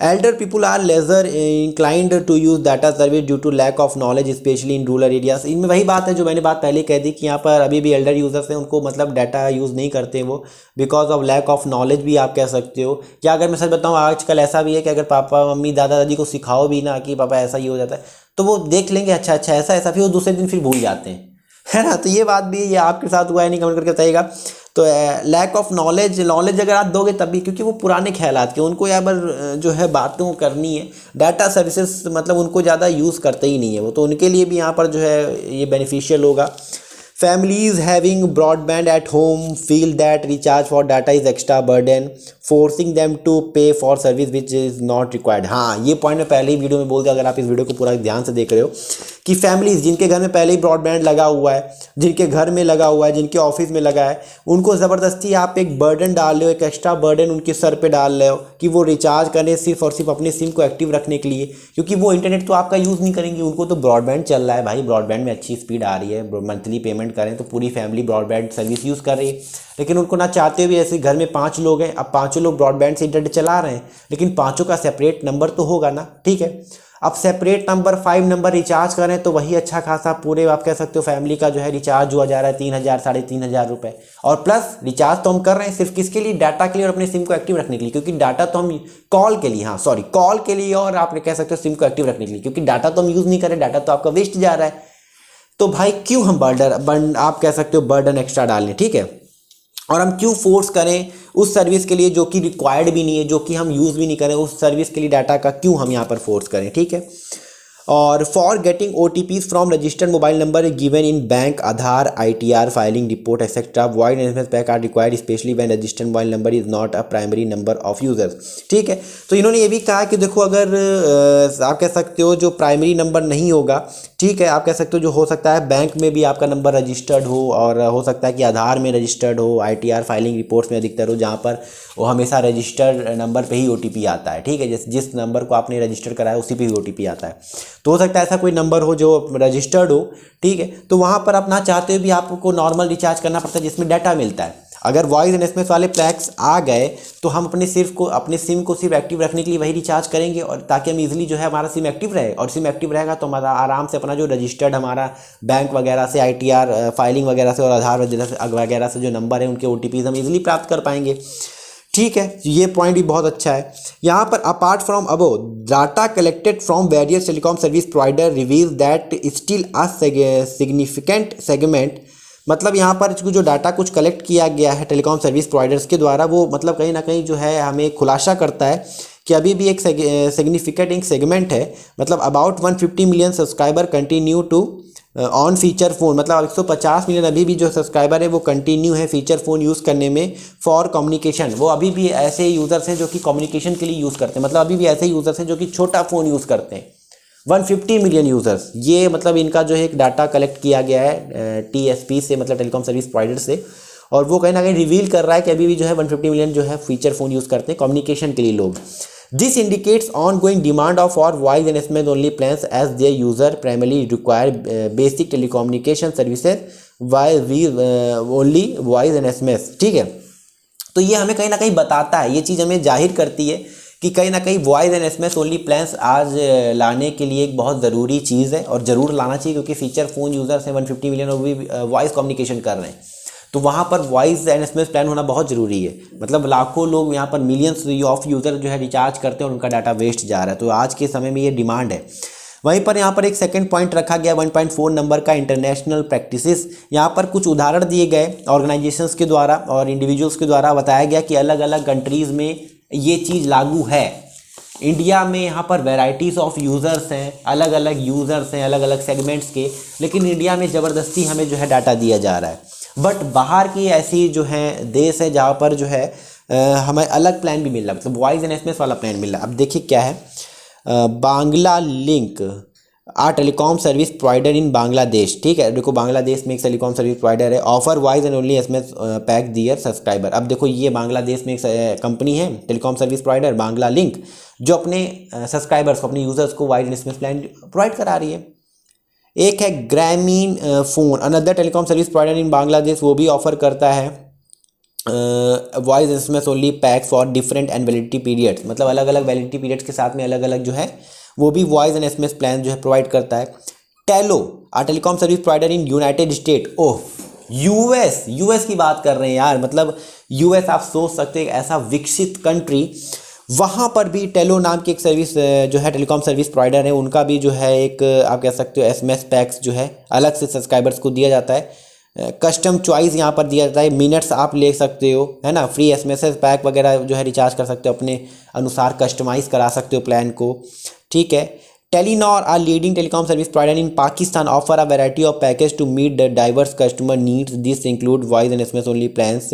Elder people are lesser inclined to use data service due to lack of knowledge specially in rural areas. इनमें वही बात है जो मैंने बात पहले कह दी कि यहाँ पर अभी भी एल्डर यूज़र्स हैं, उनको मतलब डाटा यूज़ नहीं करते वो, because of lack of knowledge भी आप कह सकते हो। या अगर मैं सच बताऊँ, आजकल ऐसा भी है कि अगर पापा मम्मी दादा दादी को सिखाओ भी ना कि पापा ऐसा ही हो जाता है, तो वो देख लेंगे अच्छा अच्छा ऐसा, फिर वो दूसरे दिन फिर भूल जाते हैं, है ना। तो ये बात भी, ये आपके साथ हुआ है नहीं, कमेंट करके बताइएगा। तो लैक ऑफ नॉलेज अगर आप दोगे तभी, क्योंकि वो पुराने ख्यालात के, उनको यहाँ पर जो है बातों करनी है, डाटा सर्विसेज मतलब उनको ज़्यादा यूज़ करते ही नहीं है वो, तो उनके लिए भी यहाँ पर जो है ये बेनिफिशियल होगा। Families having broadband at home feel that recharge for data is extra burden, forcing them to pay for service which is not required। हाँ, ये पॉइंट मैं पहले ही वीडियो में बोल दिया, अगर आप इस वीडियो को पूरा ध्यान से देख रहे हो, कि फैमिलीज जिनके घर में पहले ही ब्रॉडबैंड लगा हुआ है, जिनके घर में लगा हुआ है, जिनके ऑफिस में लगा है, उनको ज़बरदस्ती आप एक बर्डन डाल रहे हो, एक एक्स्ट्रा बर्डन उनके सर पे डाल रहे हो कि वो रिचार्ज करें सिर्फ और सिर्फ अपने सिम को एक्टिव रखने के लिए, क्योंकि वो इंटरनेट तो आपका यूज़ नहीं करेंगे, उनको तो ब्रॉडबैंड चल रहा है भाई, ब्रॉडबैंड में अच्छी स्पीड आ रही है, मंथली पेमेंट करें तो पूरी फैमिली ब्रॉडबैंड सर्विस यूज़ कर रही है। लेकिन उनको ना चाहते हुए, ऐसे घर में 5 लोग हैं, अब 5 लोग ब्रॉडबैंड से इंटरनेट चला रहे हैं, लेकिन 5 का सेपरेट नंबर तो होगा ना। ठीक है, अब सेपरेट नंबर 5 नंबर रिचार्ज करें तो वही अच्छा खासा पूरे आप कह सकते हो फैमिली का जो है रिचार्ज हुआ जा रहा है 3000 3,500 रुपये। और प्लस रिचार्ज तो हम कर रहे हैं सिर्फ किसके लिए? डाटा के लिए और अपने सिम को एक्टिव रखने के लिए, क्योंकि डाटा तो हम कॉल के लिए, कॉल के लिए, और आप कह सकते हो सिम को एक्टिव रखने के लिए, क्योंकि डाटा तो हम यूज़ नहीं करें, डाटा तो आपका वेस्ट जा रहा है। तो भाई क्यों हम आप कह सकते हो बर्डन एक्स्ट्रा डाल लें। ठीक है, और हम क्यों फोर्स करें उस सर्विस के लिए जो कि रिक्वायर्ड भी नहीं है, जो कि हम यूज़ भी नहीं करें, उस सर्विस के लिए डाटा का क्यों हम यहाँ पर फोर्स करें। ठीक है, और for getting OTPs from registered mobile number given in bank, Aadhaar, ITR, filing report etcetera, voice SMS pack are required specially when registered mobile number is not a primary number of users. ठीक है, तो इन्होंने ये भी कहा कि देखो अगर आप कह सकते हो जो प्राइमरी नंबर नहीं होगा, ठीक है, आप कह सकते हो जो हो सकता है बैंक में भी आपका नंबर रजिस्टर्ड हो, और हो सकता है कि आधार में रजिस्टर्ड हो, ITR फाइलिंग रिपोर्ट्स में अधिकतर हो, जहाँ पर वो हमेशा रजिस्टर्ड नंबर पे ही OTP आता है। ठीक है, जिस नंबर को आपने रजिस्टर कराया उसी पे ही OTP आता है। तो हो सकता है ऐसा कोई नंबर हो जो रजिस्टर्ड हो, ठीक है, तो वहाँ पर आप ना चाहते हुए भी आपको नॉर्मल रिचार्ज करना पड़ता है जिसमें डाटा मिलता है। अगर वॉइस एंड एसएमएस वाले पैक्स आ गए तो हम अपने सिम को सिर्फ एक्टिव रखने के लिए वही रिचार्ज करेंगे, और ताकि हम इजीली जो है हमारा सिम एक्टिव रहे, और सिम एक्टिव रहेगा तो हमारा आराम से अपना जो रजिस्टर्ड हमारा बैंक वगैरह से, ITR फाइलिंग वगैरह से और आधार वगैरह से जो नंबर है उनके OTPs हम इजीली प्राप्त कर पाएंगे। ठीक है, ये पॉइंट भी बहुत अच्छा है। यहाँ पर apart from above data collected from various telecom service provider reveal that still a significant segment, मतलब यहाँ पर जो डाटा कुछ कलेक्ट किया गया है टेलीकॉम सर्विस प्रोवाइडर्स के द्वारा, वो मतलब कहीं ना कहीं जो है हमें खुलासा करता है कि अभी भी एक सिग्निफिकेंट एक सेगमेंट है, मतलब about 150 million subscriber continue to on feature phone, मतलब 150 मिलियन अभी भी जो सब्सक्राइबर है वो कंटिन्यू है फीचर फ़ोन यूज़ करने में फॉर कम्युनिकेशन। वो अभी भी ऐसे यूज़र्स हैं जो कि कम्युनिकेशन के लिए यूज़ करते हैं, मतलब अभी भी ऐसे यूज़र्स हैं जो कि छोटा फ़ोन यूज़ करते हैं। 150 मिलियन यूज़र्स, ये मतलब इनका जो है एक डाटा कलेक्ट किया गया है TSP से, मतलब टेलीकॉम सर्विस प्रोवाइडर से, और वो कहीं ना कहीं रिवील कर रहा है कि अभी भी जो है 150 मिलियन जो है फीचर फ़ोन यूज़ करते हैं कम्युनिकेशन के लिए लोग। This indicates ongoing demand of our voice and SMS only plans as their user primarily require basic telecommunication services while we only voice and SMS। ठीक है, तो ये हमें कहीं ना कहीं बताता है, ये चीज़ हमें जाहिर करती है कि कहीं ना कहीं voice and SMS only plans आज लाने के लिए एक बहुत ज़रूरी चीज़ है, और ज़रूर लाना चाहिए क्योंकि फीचर फ़ोन यूज़र्स हैं 150 मिलियन, और भी वॉइस कम्युनिकेशन कर रहे हैं, तो वहाँ पर वॉइस एंड SMS प्लान होना बहुत ज़रूरी है। मतलब लाखों लोग यहाँ पर मिलियंस ऑफ यूज़र जो है रिचार्ज करते हैं और उनका डाटा वेस्ट जा रहा है, तो आज के समय में ये डिमांड है। वहीं पर यहाँ पर एक सेकंड पॉइंट रखा गया 1.4 नंबर का इंटरनेशनल प्रैक्टिसेस। यहाँ पर कुछ उदाहरण दिए गए ऑर्गेनाइजेशंस के द्वारा और इंडिविजुअल्स के द्वारा, बताया गया कि अलग अलग कंट्रीज़ में ये चीज़ लागू है। इंडिया में यहाँ पर वैराइटीज़ ऑफ यूज़र्स हैं, अलग अलग यूज़र्स हैं अलग अलग सेगमेंट्स के, लेकिन इंडिया में ज़बरदस्ती हमें जो है डाटा दिया जा रहा है। बट बाहर की ऐसी जो है देश है जहाँ पर जो है हमें अलग प्लान भी मिल रहा है, मतलब वॉइस एंड SMS वाला प्लान मिल रहा है। अब देखिए क्या है, Banglalink a telecom service provider in Bangladesh. ठीक है, देखो बांग्लादेश में एक टेलीकॉम सर्विस प्रोवाइडर है, offer voice and only SMS pack their subscriber. अब देखो ये बांग्लादेश में एक कंपनी है telecom service provider Banglalink, जो अपने सब्सक्राइबर्स को, अपने यूजर्स को voice and SMS plan provide करा रही है। एक है ग्रामीण phone, another telecom service provider in Bangladesh, वो भी ऑफर करता है voice SMS only pack for different and validity periods, मतलब अलग अलग वैलिडिटी पीरियड्स के साथ में अलग अलग जो है वो भी वॉइस एंड SMS प्लान जो है प्रोवाइड करता है। टेलो आ telecom service provider in United State, oh US की बात कर रहे हैं यार, मतलब यूएस आप सोच सकते हैं ऐसा विकसित कंट्री, वहाँ पर भी टेलो नाम की एक सर्विस जो है टेलीकॉम सर्विस प्रोवाइडर है, उनका भी जो है एक आप कह सकते हो SMS पैक्स जो है अलग से सब्सक्राइबर्स को दिया जाता है। कस्टम चॉइस यहाँ पर दिया जाता है, मिनट्स आप ले सकते हो, है ना, फ्री SMS पैक वगैरह जो है रिचार्ज कर सकते हो, अपने अनुसार कस्टमाइज़ करा सकते हो प्लान को। ठीक है, Telenor a leading telecom service provider in Pakistan offer a variety of package to meet the diverse customer needs, this include voice and SMS only plans.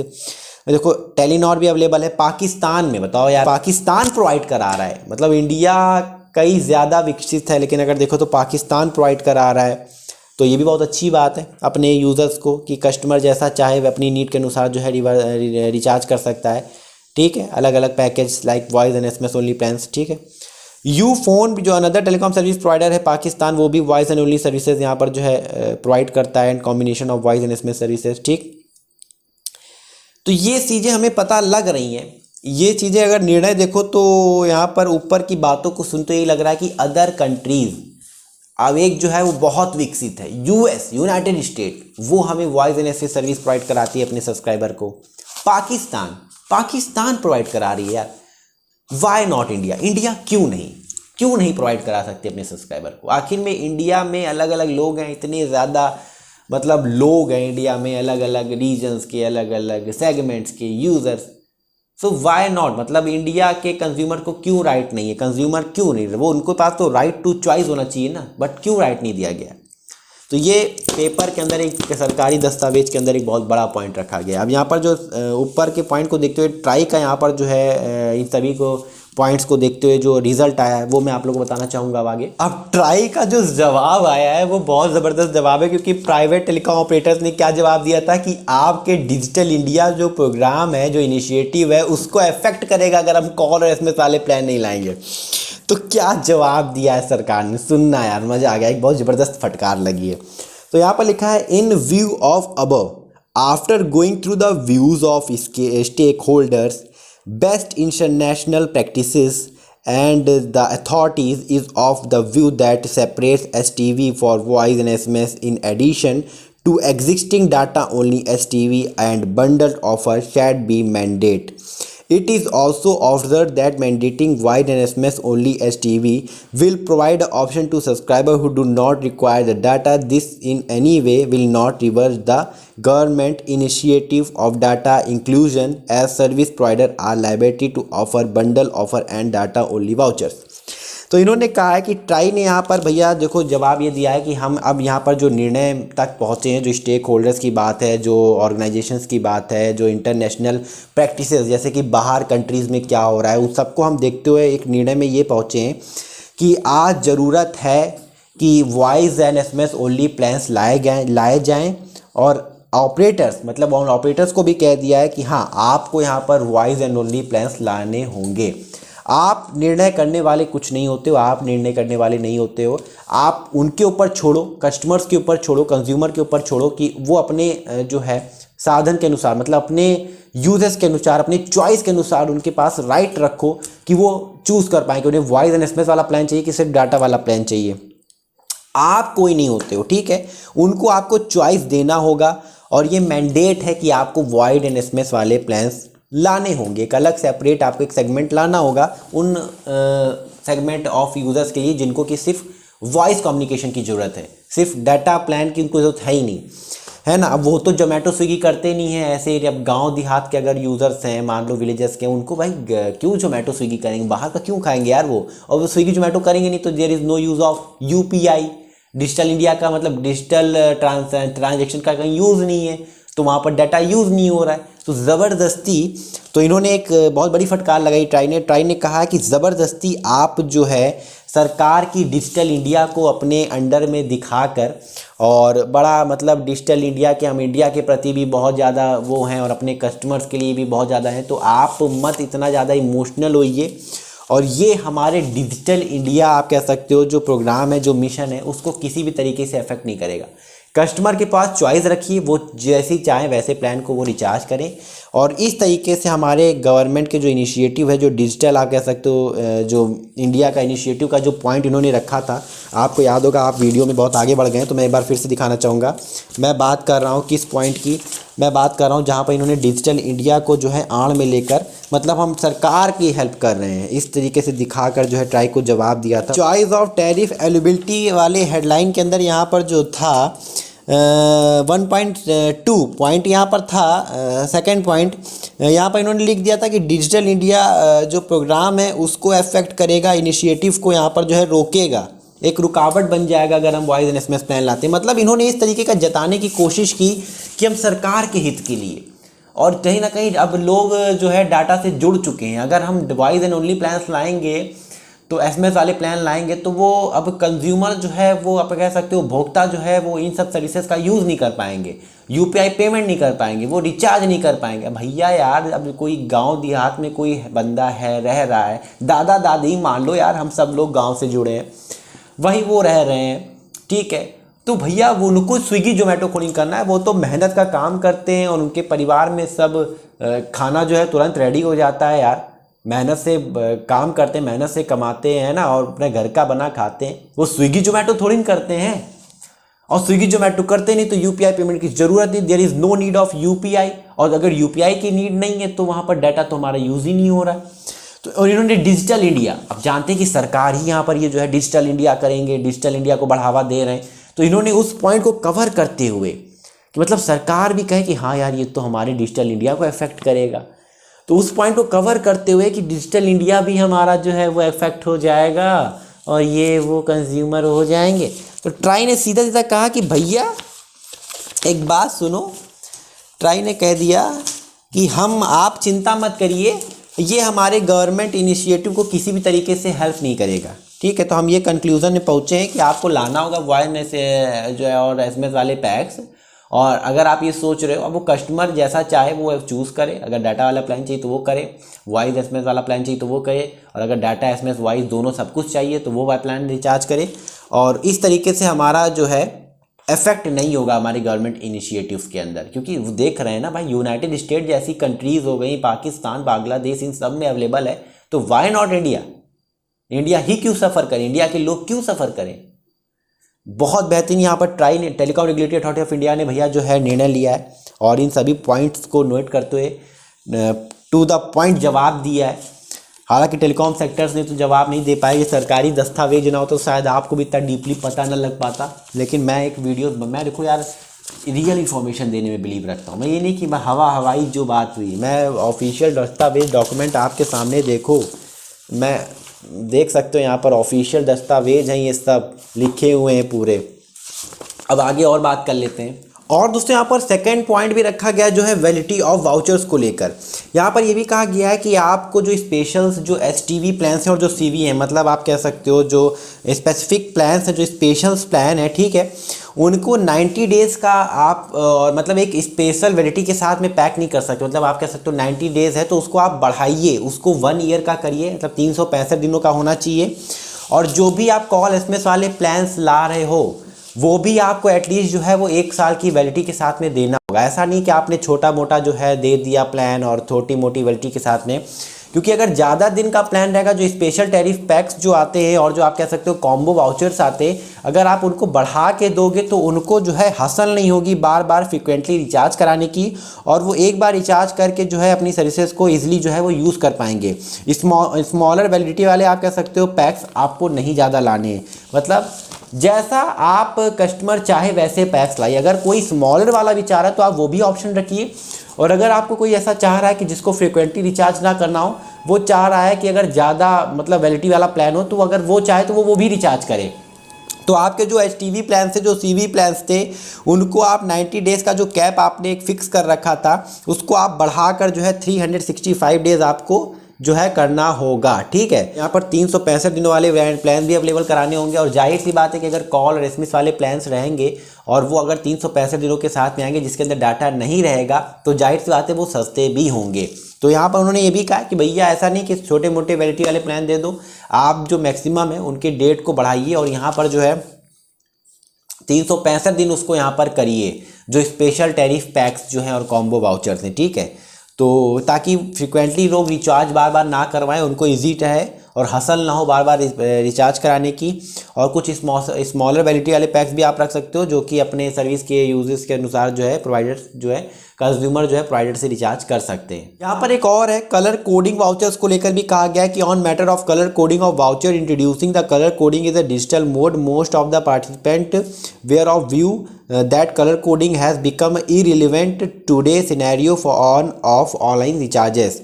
देखो टेलीनॉर भी अवेलेबल है पाकिस्तान में, बताओ यार, पाकिस्तान प्रोवाइड करा रहा है, मतलब इंडिया कई ज़्यादा विकसित है, लेकिन अगर देखो तो पाकिस्तान प्रोवाइड करा रहा है, तो ये भी बहुत अच्छी बात है अपने यूज़र्स को कि कस्टमर जैसा चाहे वह अपनी नीड के अनुसार जो है रिचार्ज कर सकता है। ठीक है, अलग अलग package like voice and SMS only plans. ठीक है, यू फोन जो अनदर टेलीकॉम सर्विस प्रोवाइडर है पाकिस्तान, वो भी वॉइस एंड ओनली सर्विसेज यहाँ पर जो है प्रोवाइड करता है, and combination of voice and SMS services. ठीक, तो ये चीज़ें हमें पता लग रही हैं। ये चीज़ें अगर निर्णय देखो तो यहाँ पर ऊपर की बातों को सुनते ही लग रहा है कि अदर कंट्रीज़, अब एक जो है वो बहुत विकसित है US यूनाइटेड स्टेट, वो हमें voice and SMS service provide कराती है अपने सब्सक्राइबर को। पाकिस्तान प्रोवाइड करा रही है यार, वाई नॉट इंडिया? इंडिया क्यों नहीं प्रोवाइड करा सकते अपने सब्सक्राइबर को? आखिर में इंडिया में अलग अलग लोग हैं, इतने ज़्यादा मतलब लोग हैं इंडिया में, अलग अलग रीजन्स के, अलग अलग सेगमेंट्स के यूज़र्स, सो वाई नॉट, मतलब इंडिया के कंज्यूमर को क्यों राइट नहीं है, कंज्यूमर क्यों नहीं, वो उनको पास तो राइट टू चॉइस होना चाहिए ना, बट क्यों राइट नहीं दिया गया। तो ये पेपर के अंदर एक सरकारी दस्तावेज के अंदर एक बहुत बड़ा पॉइंट रखा गया। अब यहाँ पर जो ऊपर के पॉइंट को देखते हुए ट्राई का यहाँ पर जो है इन सभी को पॉइंट्स को देखते हुए जो रिजल्ट आया है वो मैं आप लोगों को बताना चाहूँगा अब आगे। अब ट्राई का जो जवाब आया है वो बहुत ज़बरदस्त जवाब है, क्योंकि प्राइवेट टेलीकॉम ऑपरेटर्स ने क्या जवाब दिया था कि आपके डिजिटल इंडिया जो प्रोग्राम है, जो इनिशिएटिव है, उसको अफेक्ट करेगा अगर हम कॉल और एसएमएस वाले प्लान नहीं लाएंगे। तो क्या जवाब दिया है सरकार ने, सुनना यार मज़ा आ गया, एक बहुत ज़बरदस्त फटकार लगी है। तो यहाँ पर लिखा है in view of above, after going through the views of stakeholders, best international practices and the authorities is of the view that separates STV for voice and SMS in addition to existing data only STV and bundled offer should be mandate. It is also observed that mandating voice and SMS only STV will provide an option to subscribers who do not require the data. This in any way will not reverse the government initiative of data inclusion, as service provider are liability to offer bundle offer and data only vouchers. तो इन्होंने कहा है कि try ने यहाँ पर भैया देखो जवाब ये दिया है कि हम अब यहाँ पर जो निर्णय तक पहुँचे हैं, जो स्टेक होल्डर्स की बात है, जो ऑर्गेनाइजेशंस की बात है, जो इंटरनेशनल प्रैक्टिसेस जैसे कि बाहर कंट्रीज़ में क्या हो रहा है, उन सबको हम देखते हुए एक निर्णय में ये पहुँचे हैं कि आज ज़रूरत है कि voice and SMS only plans लाए जाएँ। और ऑपरेटर्स, मतलब उन ऑपरेटर्स को भी कह दिया है कि हाँ आपको यहाँ पर वॉइस एंड ओनली प्लान्स लाने होंगे। आप निर्णय करने वाले कुछ नहीं होते हो, आप निर्णय करने वाले नहीं होते हो, आप उनके ऊपर छोड़ो, कस्टमर्स के ऊपर छोड़ो, कंज्यूमर के ऊपर छोड़ो कि वो अपने जो है साधन के अनुसार, मतलब अपने यूजर्स के अनुसार, अपनी चॉइस के अनुसार उनके पास राइट रखो कि वो चूज़ कर पाएँ कि उन्हें वॉइस एंड एसएमएस वाला प्लान चाहिए कि सिर्फ डाटा वाला प्लान चाहिए। आप कोई नहीं होते हो, ठीक है, उनको आपको चॉइस देना होगा और ये मैंडेट है कि आपको वॉइस एंड एसएमएस वाले प्लान्स लाने होंगे। एक अलग सेपरेट आपको एक सेगमेंट लाना होगा उन सेगमेंट ऑफ यूज़र्स के लिए जिनको कि सिर्फ वॉइस कम्युनिकेशन की ज़रूरत है, सिर्फ डाटा प्लान की उनको ज़रूरत है ही नहीं, है ना। अब वो तो जोमेटो स्विगी करते नहीं है ऐसे। अब गांव देहात के अगर यूज़र्स हैं, मान लो विलेजर्स के, उनको भाई क्यों जोमेटो स्विगी करेंगे, बाहर का क्यों खाएंगे यार वो, और वो स्विगी जोमेटो करेंगे नहीं तो there is no use of UPI, digital India का मतलब डिजिटल ट्रांजेक्शन का कहीं यूज़ नहीं है, तो वहाँ पर डाटा यूज़ नहीं हो रहा है। तो ज़बरदस्ती, तो इन्होंने एक बहुत बड़ी फटकार लगाई ट्राई ने कहा कि ज़बरदस्ती आप जो है सरकार की डिजिटल इंडिया को अपने अंडर में दिखाकर, और बड़ा मतलब डिजिटल इंडिया के, हम इंडिया के प्रति भी बहुत ज़्यादा वो हैं और अपने कस्टमर्स के लिए भी बहुत ज़्यादा हैं, तो आप मत इतना ज़्यादा इमोशनल होइए। और ये हमारे डिजिटल इंडिया आप कह सकते हो जो प्रोग्राम है, जो मिशन है, उसको किसी भी तरीके से अफेक्ट नहीं करेगा। कस्टमर के पास चॉइस रखिए, वो जैसी चाहें वैसे प्लान को वो रिचार्ज करें। और इस तरीके से हमारे गवर्नमेंट के जो इनिशिएटिव है, जो डिजिटल आप कह सकते हो, जो इंडिया का इनिशिएटिव का जो पॉइंट इन्होंने रखा था, आपको याद होगा, आप वीडियो में बहुत आगे बढ़ गए हैं तो मैं एक बार फिर से दिखाना चाहूँगा। मैं बात कर रहा हूँ किस पॉइंट की, मैं बात कर रहा हूँ जहाँ पर इन्होंने डिजिटल इंडिया को जो है आड़ में लेकर, मतलब हम सरकार की हेल्प कर रहे हैं, इस तरीके से दिखाकर जो है ट्राई को जवाब दिया था। चॉइस ऑफ टैरिफ एलिजिबिलिटी वाले हेडलाइन के अंदर यहाँ पर जो था 1.2 पॉइंट यहाँ पर था, सेकंड पॉइंट यहाँ पर इन्होंने लिख दिया था कि डिजिटल इंडिया जो प्रोग्राम है उसको अफेक्ट करेगा, इनिशिएटिव को यहाँ पर जो है रोकेगा, एक रुकावट बन जाएगा अगर हम वॉइस एंड एसएमएस प्लान लाते हैं। मतलब इन्होंने इस तरीके का जताने की कोशिश की कि हम सरकार के हित के लिए, और कहीं ना कहीं अब लोग जो है डाटा से जुड़ चुके हैं, अगर हम वॉइस एंड ओनली प्लान्स लाएंगे तो एसएमएस वाले प्लान लाएंगे तो वो अब कंज्यूमर जो है, वो आप कह सकते हो उपभोक्ता जो है, वो इन सब सर्विसेज का यूज़ नहीं कर पाएंगे, UPI पेमेंट नहीं कर पाएंगे, वो रिचार्ज नहीं कर पाएंगे। भैया यार, अब कोई गांव देहात में कोई बंदा है, रह रहा है, दादा दादी मान लो यार, हम सब लोग गांव से जुड़े हैं, वहीं वो रह रहे हैं, ठीक है, तो भैया वो उनको स्विगी जोमेटो को नहीं करना है, वो तो मेहनत का काम करते हैं और उनके परिवार में सब खाना जो है तुरंत रेडी हो जाता है यार, मेहनत से काम करते हैं, मेहनत से कमाते हैं ना, और अपने घर का बना खाते हैं। वो स्विगी जोमेटो थोड़ी ना करते हैं, और स्विगी जोमेटो करते नहीं तो UPI पेमेंट की ज़रूरत नहीं, there is no need of UPI। और अगर UPI की नीड नहीं है तो वहाँ पर डाटा तो हमारा यूज़ ही नहीं हो रहा है। तो और इन्होंने डिजिटल इंडिया, अब जानते हैं कि सरकार ही यहाँ पर ये जो है डिजिटल इंडिया करेंगे, डिजिटल इंडिया को बढ़ावा दे रहे हैं, तो इन्होंने उस पॉइंट को कवर करते हुए कि मतलब सरकार भी कहे कि हाँ यार ये तो हमारे डिजिटल इंडिया को अफेक्ट करेगा, तो उस पॉइंट को कवर करते हुए कि डिजिटल इंडिया भी हमारा जो है वो इफेक्ट हो जाएगा और ये वो कंज्यूमर हो जाएंगे। तो ट्राई ने सीधा सीधा कहा कि भैया एक बात सुनो, ट्राई ने कह दिया कि आप चिंता मत करिए, ये हमारे गवर्नमेंट इनिशिएटिव को किसी भी तरीके से हेल्प नहीं करेगा, ठीक है। तो हम ये कंक्लूज़न में पहुँचे हैं कि आपको लाना होगा वॉइस जो है और एसएमएस वाले पैक्स, और अगर आप ये सोच रहे हो अब वो कस्टमर जैसा चाहे वो चूज़ करे, अगर डाटा वाला प्लान चाहिए तो वो करे, वॉइस एसएमएस वाला प्लान चाहिए तो वो करे, और अगर डाटा एसएमएस वॉइस दोनों सब कुछ चाहिए तो वो प्लान रिचार्ज करे। और इस तरीके से हमारा जो है इफेक्ट नहीं होगा हमारे गवर्नमेंट इनिशिएटिव्स के अंदर, क्योंकि वो देख रहे हैं ना भाई, यूनाइटेड स्टेट जैसी कंट्रीज़ हो गई, पाकिस्तान, बांग्लादेश, इन सब में अवेलेबल है, तो वाई नॉट इंडिया? इंडिया ही क्यों सफ़र करें, इंडिया के लोग क्यों सफ़र करें? बहुत बेहतरीन यहाँ पर ट्राई ने, telecom regulatory authority of India ने भैया जो है निर्णय लिया है और इन सभी पॉइंट्स को नोट करते हुए टू द पॉइंट जवाब दिया है। हालांकि टेलीकॉम सेक्टर्स ने तो जवाब नहीं दे पाए, ये सरकारी दस्तावेज ना हो तो शायद आपको भी इतना डीपली पता न लग पाता, लेकिन मैं एक वीडियो, मैं देखो यार रियल इन्फॉर्मेशन देने में बिलीव रखता हूँ मैं, ये नहीं कि मैं हवाई जो बात हुई, मैं ऑफिशियल दस्तावेज डॉक्यूमेंट आपके सामने देखो, मैं देख सकते हो यहाँ पर ऑफिशियल दस्तावेज हैं, ये सब लिखे हुए हैं पूरे। अब आगे और बात कर लेते हैं। और दोस्तों यहाँ पर सेकंड पॉइंट भी रखा गया जो है वैलिडिटी ऑफ वाउचर्स को लेकर। यहाँ पर ये भी कहा गया है कि आपको जो स्पेशल्स जो एसटीवी प्लान्स हैं और जो सीवी हैं, मतलब आप कह सकते हो जो स्पेसिफिक प्लान्स हैं, जो स्पेशल्स प्लान है, ठीक है, उनको 90 डेज़ का आप मतलब एक स्पेशल वैलिडिटी के साथ में पैक नहीं कर सकते। मतलब आप कह सकते हो 90 डेज़ है तो उसको आप बढ़ाइए, उसको 1 ईयर का करिए, मतलब 365 दिनों का होना चाहिए। और जो भी आप कॉल एसएमएस वाले प्लान्स ला रहे हो वो भी आपको एटलीस्ट जो है वो 1 साल की वैलिडिटी के साथ में देना होगा। ऐसा नहीं कि आपने छोटा मोटा जो है दे दिया प्लान और छोटी मोटी वैलिडिटी के साथ में, क्योंकि अगर ज़्यादा दिन का प्लान रहेगा, जो स्पेशल टैरिफ पैक्स जो आते हैं और जो आप कह सकते हो कॉम्बो वाउचर्स आते हैं, अगर आप उनको बढ़ा के दोगे तो उनको जो है हसल नहीं होगी बार बार फ्रिक्वेंटली रिचार्ज कराने की, और वो एक बार रिचार्ज करके जो है अपनी सर्विसेज को ईजिली जो है वो यूज़ कर पाएंगे। स्मॉलर वैलिडिटी वाले आप कह सकते हो पैक्स आपको नहीं ज़्यादा लाने हैं, मतलब जैसा आप कस्टमर चाहे वैसे पैक्स लाइए। अगर कोई स्मॉलर वाला भी चाह रहा है तो आप वो भी ऑप्शन रखिए, और अगर आपको कोई ऐसा चाह रहा है कि जिसको फ्रिक्वेंटली रिचार्ज ना करना हो, वो चाह रहा है कि अगर ज़्यादा मतलब वैलिडिटी वाला प्लान हो, तो अगर वो चाहे तो वो भी रिचार्ज करे। तो आपके जो एचटीवी प्लान थे, जो सीवी प्लान्स थे, उनको आप 90 डेज़ का जो कैप आपने एक फिक्स कर रखा था, उसको आप बढ़ाकर जो है 365 डेज़ आपको जो है करना होगा, ठीक है। यहाँ पर 365 दिनों वाले प्लान भी अवेलेबल कराने होंगे, और जाहिर सी बात है कि अगर कॉल और एसएमएस वाले प्लान्स रहेंगे और वो अगर 365 दिनों के साथ में आएंगे जिसके अंदर डाटा नहीं रहेगा, तो जाहिर सी बात है वो सस्ते भी होंगे। तो यहाँ पर उन्होंने ये भी कहा कि भैया ऐसा नहीं कि छोटे मोटे वैलिडिटी वाले प्लान दे दो, आप जो मैक्सिमम है उनके डेट को बढ़ाइए और यहाँ पर जो है 365 दिन उसको यहाँ पर करिए, जो स्पेशल टैरिफ पैक्स जो हैं और कॉम्बो वाउचर्स हैं, ठीक है। तो ताकि फ्रिक्वेंटली लोग रिचार्ज बार बार ना करवाएं, उनको इजी रहे और हसल ना हो बार बार रिचार्ज कराने की। और कुछ स्मॉलर वैलिडिटी वाले पैक्स भी आप रख सकते हो, जो कि अपने सर्विस के यूजेस के अनुसार जो है प्रोवाइडर जो है कंज्यूमर जो है प्रोवाइडर से रिचार्ज कर सकते हैं। यहाँ पर एक और है कलर कोडिंग वाउचर्स को लेकर भी कहा गया है कि on matter of colour coding of voucher introducing the colour coding is a digital mode, most of the participant were of view that color coding has become irrelevant today scenario for on off online recharges।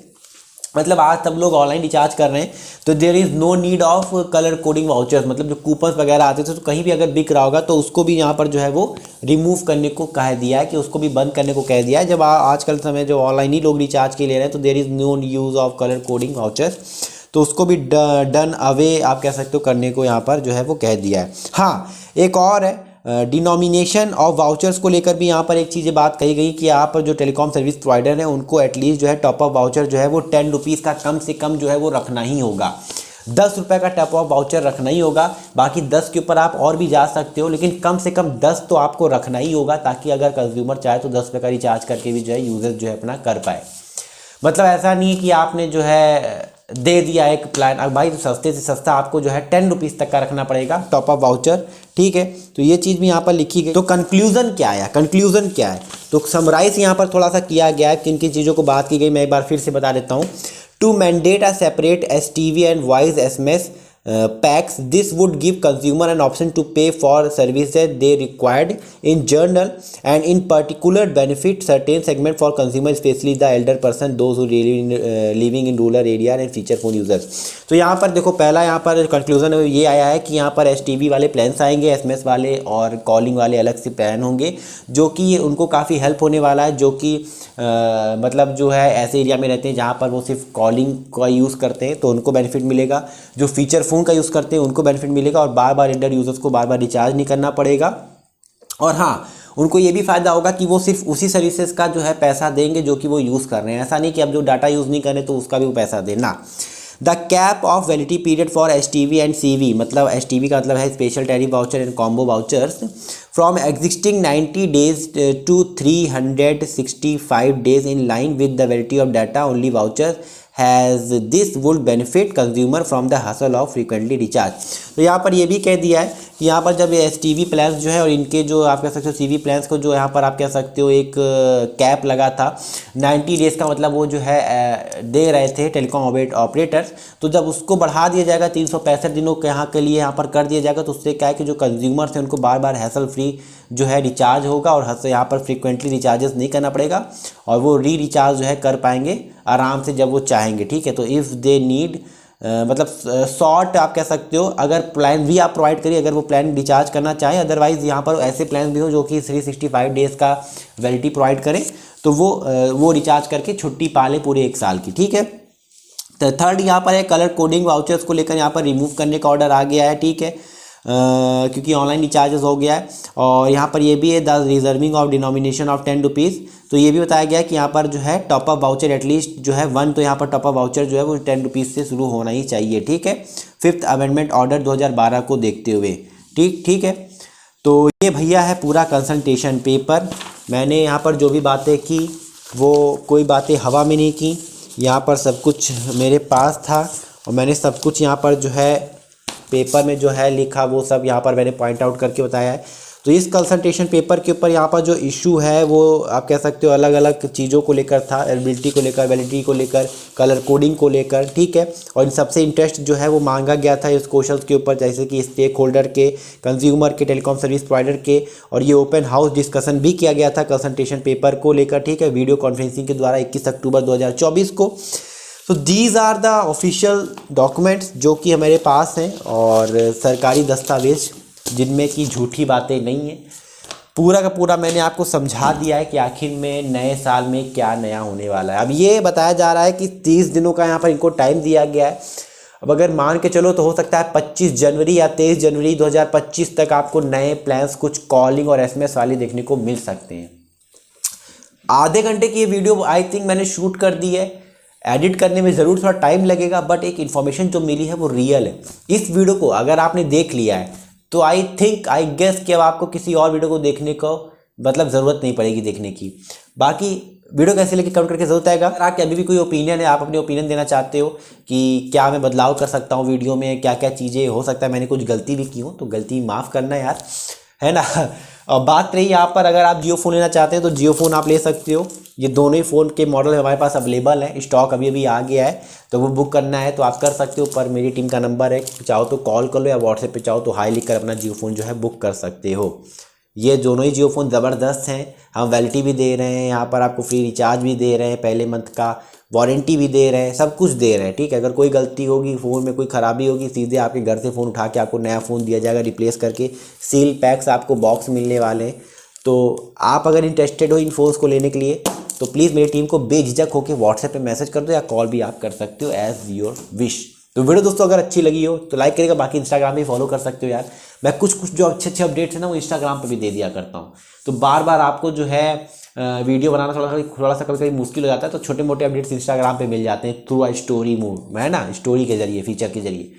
मतलब आज सब लोग online recharge कर रहे हैं तो there is no need of colour coding vouchers. मतलब जो कूपन्स वगैरह आते थे तो कहीं भी अगर बिक रहा होगा तो उसको भी यहाँ पर जो है वो रिमूव करने को कह दिया है, कि उसको भी बंद करने को कह दिया है। जब आजकल समय जो ऑनलाइन ही लोग रिचार्ज के ले रहे हैं तो there is no use of colour coding vouchers, तो उसको भी डन अवे आप कह सकते हो करने को यहाँ पर जो है वो कह दिया है। हाँ, एक और है डिनोमिनेशन ऑफ वाउचर्स को लेकर भी यहाँ पर एक चीज़ बात कही गई कि यहाँ पर जो टेलीकॉम सर्विस प्रोवाइडर है उनको एटलीस्ट जो है टॉपअप वाउचर जो है वो 10 रुपीज़ का कम से कम जो है वो रखना ही होगा। 10 रुपये का टॉपअप वाउचर रखना ही होगा, बाकी 10 के ऊपर आप और भी जा सकते हो, लेकिन कम से कम 10 तो आपको रखना ही होगा, ताकि अगर कंज्यूमर चाहे तो 10 रुपये का रिचार्ज करके भी जो है यूजर जो है अपना कर पाए। मतलब ऐसा नहीं है कि आपने जो है दे दिया एक प्लान, अब भाई तो सस्ते से सस्ता आपको जो है 10 रुपीज़ तक का रखना पड़ेगा टॉपअप वाउचर, ठीक है। तो ये चीज़ भी यहाँ पर लिखी गई। तो कंक्लूजन क्या है, कंक्लूजन क्या है, तो समराइज यहाँ पर थोड़ा सा किया गया है, किन किन चीज़ों को बात की गई मैं एक बार फिर से बता देता हूँ। To mandate a separate STV and voice SMS packs. This would give consumer an option to pay for services they required in general and in particular benefit certain segment for consumer, especially the elder person, those who really living in rural area and feature phone users. तो यहाँ पर देखो पहला यहाँ पर conclusion ये आया है कि यहाँ पर STB वाले प्लान्स आएंगे, SMS वाले और कॉलिंग वाले अलग से प्लान होंगे जो कि उनको काफ़ी हेल्प होने वाला है, जो कि मतलब जो है ऐसे एरिया में रहते हैं जहाँ पर वो सिर्फ कॉलिंग का यूज़ करते हैं तो उनको बेनिफिट मिलेगा, जो फीचर फ़ोन का यूज़ करते हैं उनको बेनिफिट मिलेगा और बार बार इंटर यूज़र्स को बार बार रिचार्ज नहीं करना पड़ेगा। और हाँ, उनको ये भी फ़ायदा होगा कि वो सिर्फ उसी सर्विसेज का जो है पैसा देंगे जो कि वो यूज़ कर रहे हैं, ऐसा नहीं कि अब जो डाटा यूज़ नहीं करें तो उसका भी वो पैसा देना। The cap of validity period for STB and CV, मतलब STB का मतलब है special tariff voucher and combo vouchers, from existing 90 days to 365 days in line with the validity of data only voucher has this would benefit consumer from the hustle of frequently recharge. तो यहाँ पर ये भी कह दिया है कि यहाँ पर जब STB प्लान्स जो है और इनके जो आप कह सकते हो CV प्लान्स को जो यहाँ पर आप कह सकते हो एक कैप लगा था 90 डेज़ का, मतलब वो जो है दे रहे थे टेलीकॉम ऑपरेटर्स, तो जब उसको बढ़ा दिया जाएगा 365 दिनों के यहाँ के लिए यहाँ पर कर दिया जाएगा तो उससे क्या है कि जो कंज्यूमर्स हैं उनको बार बार हैसल फ्री जो है रिचार्ज होगा और यहाँ पर फ्रीक्वेंटली रिचार्जेस नहीं करना पड़ेगा और वो रिचार्ज जो है कर पाएंगे आराम से जब वो चाहेंगे। ठीक है, तो इफ़ दे नीड मतलब शॉर्ट आप कह सकते हो, अगर प्लान भी आप प्रोवाइड करिए अगर वो प्लान रिचार्ज करना चाहें, अदरवाइज़ यहाँ पर ऐसे प्लान भी हो जो कि 365 डेज़ का वैलिडिटी प्रोवाइड करें तो वो रिचार्ज करके छुट्टी पा लें पूरे 1 साल की। ठीक है, तो थर्ड यहाँ पर है कलर कोडिंग वाउचर्स को लेकर यहाँ पर रिमूव करने का ऑर्डर आ गया है। ठीक है, क्योंकि ऑनलाइन रिचार्जेस हो गया है और यहाँ पर ये भी है the reserving of denomination of 10 rupees, तो ये भी बताया गया है कि यहाँ पर जो है टॉपअप वाउचर एटलीस्ट जो है 1, तो यहाँ पर टॉपअप वाउचर जो है वो 10 रुपीज़ से शुरू होना ही चाहिए। ठीक है, 5th अमेंडमेंट ऑर्डर 2012 को देखते हुए। ठीक है, तो ये भैया है पूरा कंसल्टेशन पेपर। मैंने यहाँ पर जो भी बातें की वो कोई बातें हवा में नहीं की, यहाँ पर सब कुछ मेरे पास था और मैंने सब कुछ यहाँ पर जो है पेपर में जो है लिखा वो सब यहाँ पर मैंने पॉइंट आउट करके बताया है। तो इस कंसल्टेशन पेपर के ऊपर यहाँ पर जो इशू है वो आप कह सकते हो अलग अलग चीज़ों को लेकर था, एलिजिबिलिटी को लेकर, वैलिडिटी को लेकर, कलर कोडिंग को लेकर। ठीक है, और इन सबसे इंटरेस्ट जो है वो मांगा गया था इस क्वेश्चन के ऊपर, जैसे कि स्टेक होल्डर के, कंज्यूमर के, टेलीकॉम सर्विस प्रोवाइडर के, और ये ओपन हाउस डिस्कशन भी किया गया था कंसल्टेशन पेपर को लेकर। ठीक है, वीडियो कॉन्फ्रेंसिंग के द्वारा 21 अक्टूबर 2024 को। तो these are the official documents जो कि हमारे पास हैं और सरकारी दस्तावेज जिनमें कि झूठी बातें नहीं हैं। पूरा का पूरा मैंने आपको समझा दिया है कि आखिर में नए साल में क्या नया होने वाला है। अब ये बताया जा रहा है कि 30 दिनों का यहाँ पर इनको टाइम दिया गया है। अब अगर मान के चलो तो हो सकता है 25 जनवरी या 23 जनवरी 2025 तक आपको नए प्लान्स कुछ कॉलिंग और SMS वाले देखने को मिल सकते हैं। आधे घंटे की ये वीडियो आई थिंक मैंने शूट कर दी है, एडिट करने में ज़रूर थोड़ा टाइम लगेगा, बट एक इन्फॉर्मेशन जो मिली है वो रियल है। इस वीडियो को अगर आपने देख लिया है तो आई गेस कि अब आपको किसी और वीडियो को देखने को मतलब ज़रूरत नहीं पड़ेगी देखने की। बाकी वीडियो कैसे लगी कमेंट करके जरूर आएगा। अगर आपके अभी भी कोई ओपिनियन है, आप अपने ओपिनियन देना चाहते हो कि क्या मैं बदलाव कर सकता हूँ वीडियो में, क्या क्या चीज़ें हो सकता है मैंने कुछ गलती भी की हो तो गलती माफ़ करना यार, है ना। और बात रही यहाँ पर अगर आप जियो फ़ोन लेना चाहते हैं तो जियो फ़ोन आप ले सकते हो। ये दोनों ही फ़ोन के मॉडल हमारे पास अवेलेबल है, स्टॉक अभी आ गया है, तो वो बुक करना है तो आप कर सकते हो। पर मेरी टीम का नंबर है, चाहो तो कॉल कर लो या व्हाट्सएप पे चाहो तो हाई लिख कर अपना जियो फ़ोन जो है बुक कर सकते हो। ये दोनों ही जियो फ़ोन ज़बरदस्त हैं, हम वैलिडिटी भी दे रहे हैं, यहाँ पर आपको फ्री रिचार्ज भी दे रहे हैं, पहले मंथ का वारंटी भी दे रहे हैं, सब कुछ दे रहे हैं। ठीक है, अगर कोई गलती होगी, फ़ोन में कोई ख़राबी होगी, सीधे आपके घर से फ़ोन उठा के आपको नया फ़ोन दिया जाएगा रिप्लेस करके, सील पैक्स आपको बॉक्स मिलने वाले हैं। तो आप अगर इंटरेस्टेड हो इन फ़ोन्स को लेने के लिए तो प्लीज़ मेरी टीम को बेझिझक होकर व्हाट्सएप पे मैसेज कर दो या कॉल भी आप कर सकते हो एज़ योर विश। तो वीडियो दोस्तों अगर अच्छी लगी हो तो लाइक करेगा, बाकी इंस्टाग्राम पे फॉलो कर सकते हो यार। मैं कुछ जो अच्छे अपडेट्स हैं ना वो इंस्टाग्राम पे भी दे दिया करता हूँ, तो बार बार आपको जो है वीडियो बनाना थोड़ा सा कभी कभी मुश्किल हो जाता है, तो छोटे मोटे अपडेट्स इंस्टाग्राम पे मिल जाते हैं थ्रू स्टोरी मोड, है ना, स्टोरी के जरिए, फीचर के जरिए।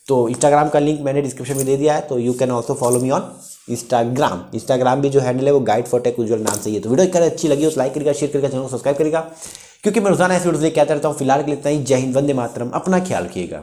तो इंस्टाग्राम का लिंक मैंने डिस्क्रिप्शन में दे दिया है, तो you can also follow me on Instagram भी जो हैंडल है वो गाइड फॉर टेक उज्ज्वल नाम से ही है। तो वीडियो अगर अच्छी लगी हो तो लाइक करेगा, शेयर करेगा, चैनल को सब्सक्राइब करेगा, क्योंकि मैं रोजाना ऐसे वीडियो लेके आता रहता हूँ। फिलहाल के लिए इतना ही। जय हिंद, वंदे मातरम, अपना ख्याल रखिएगा।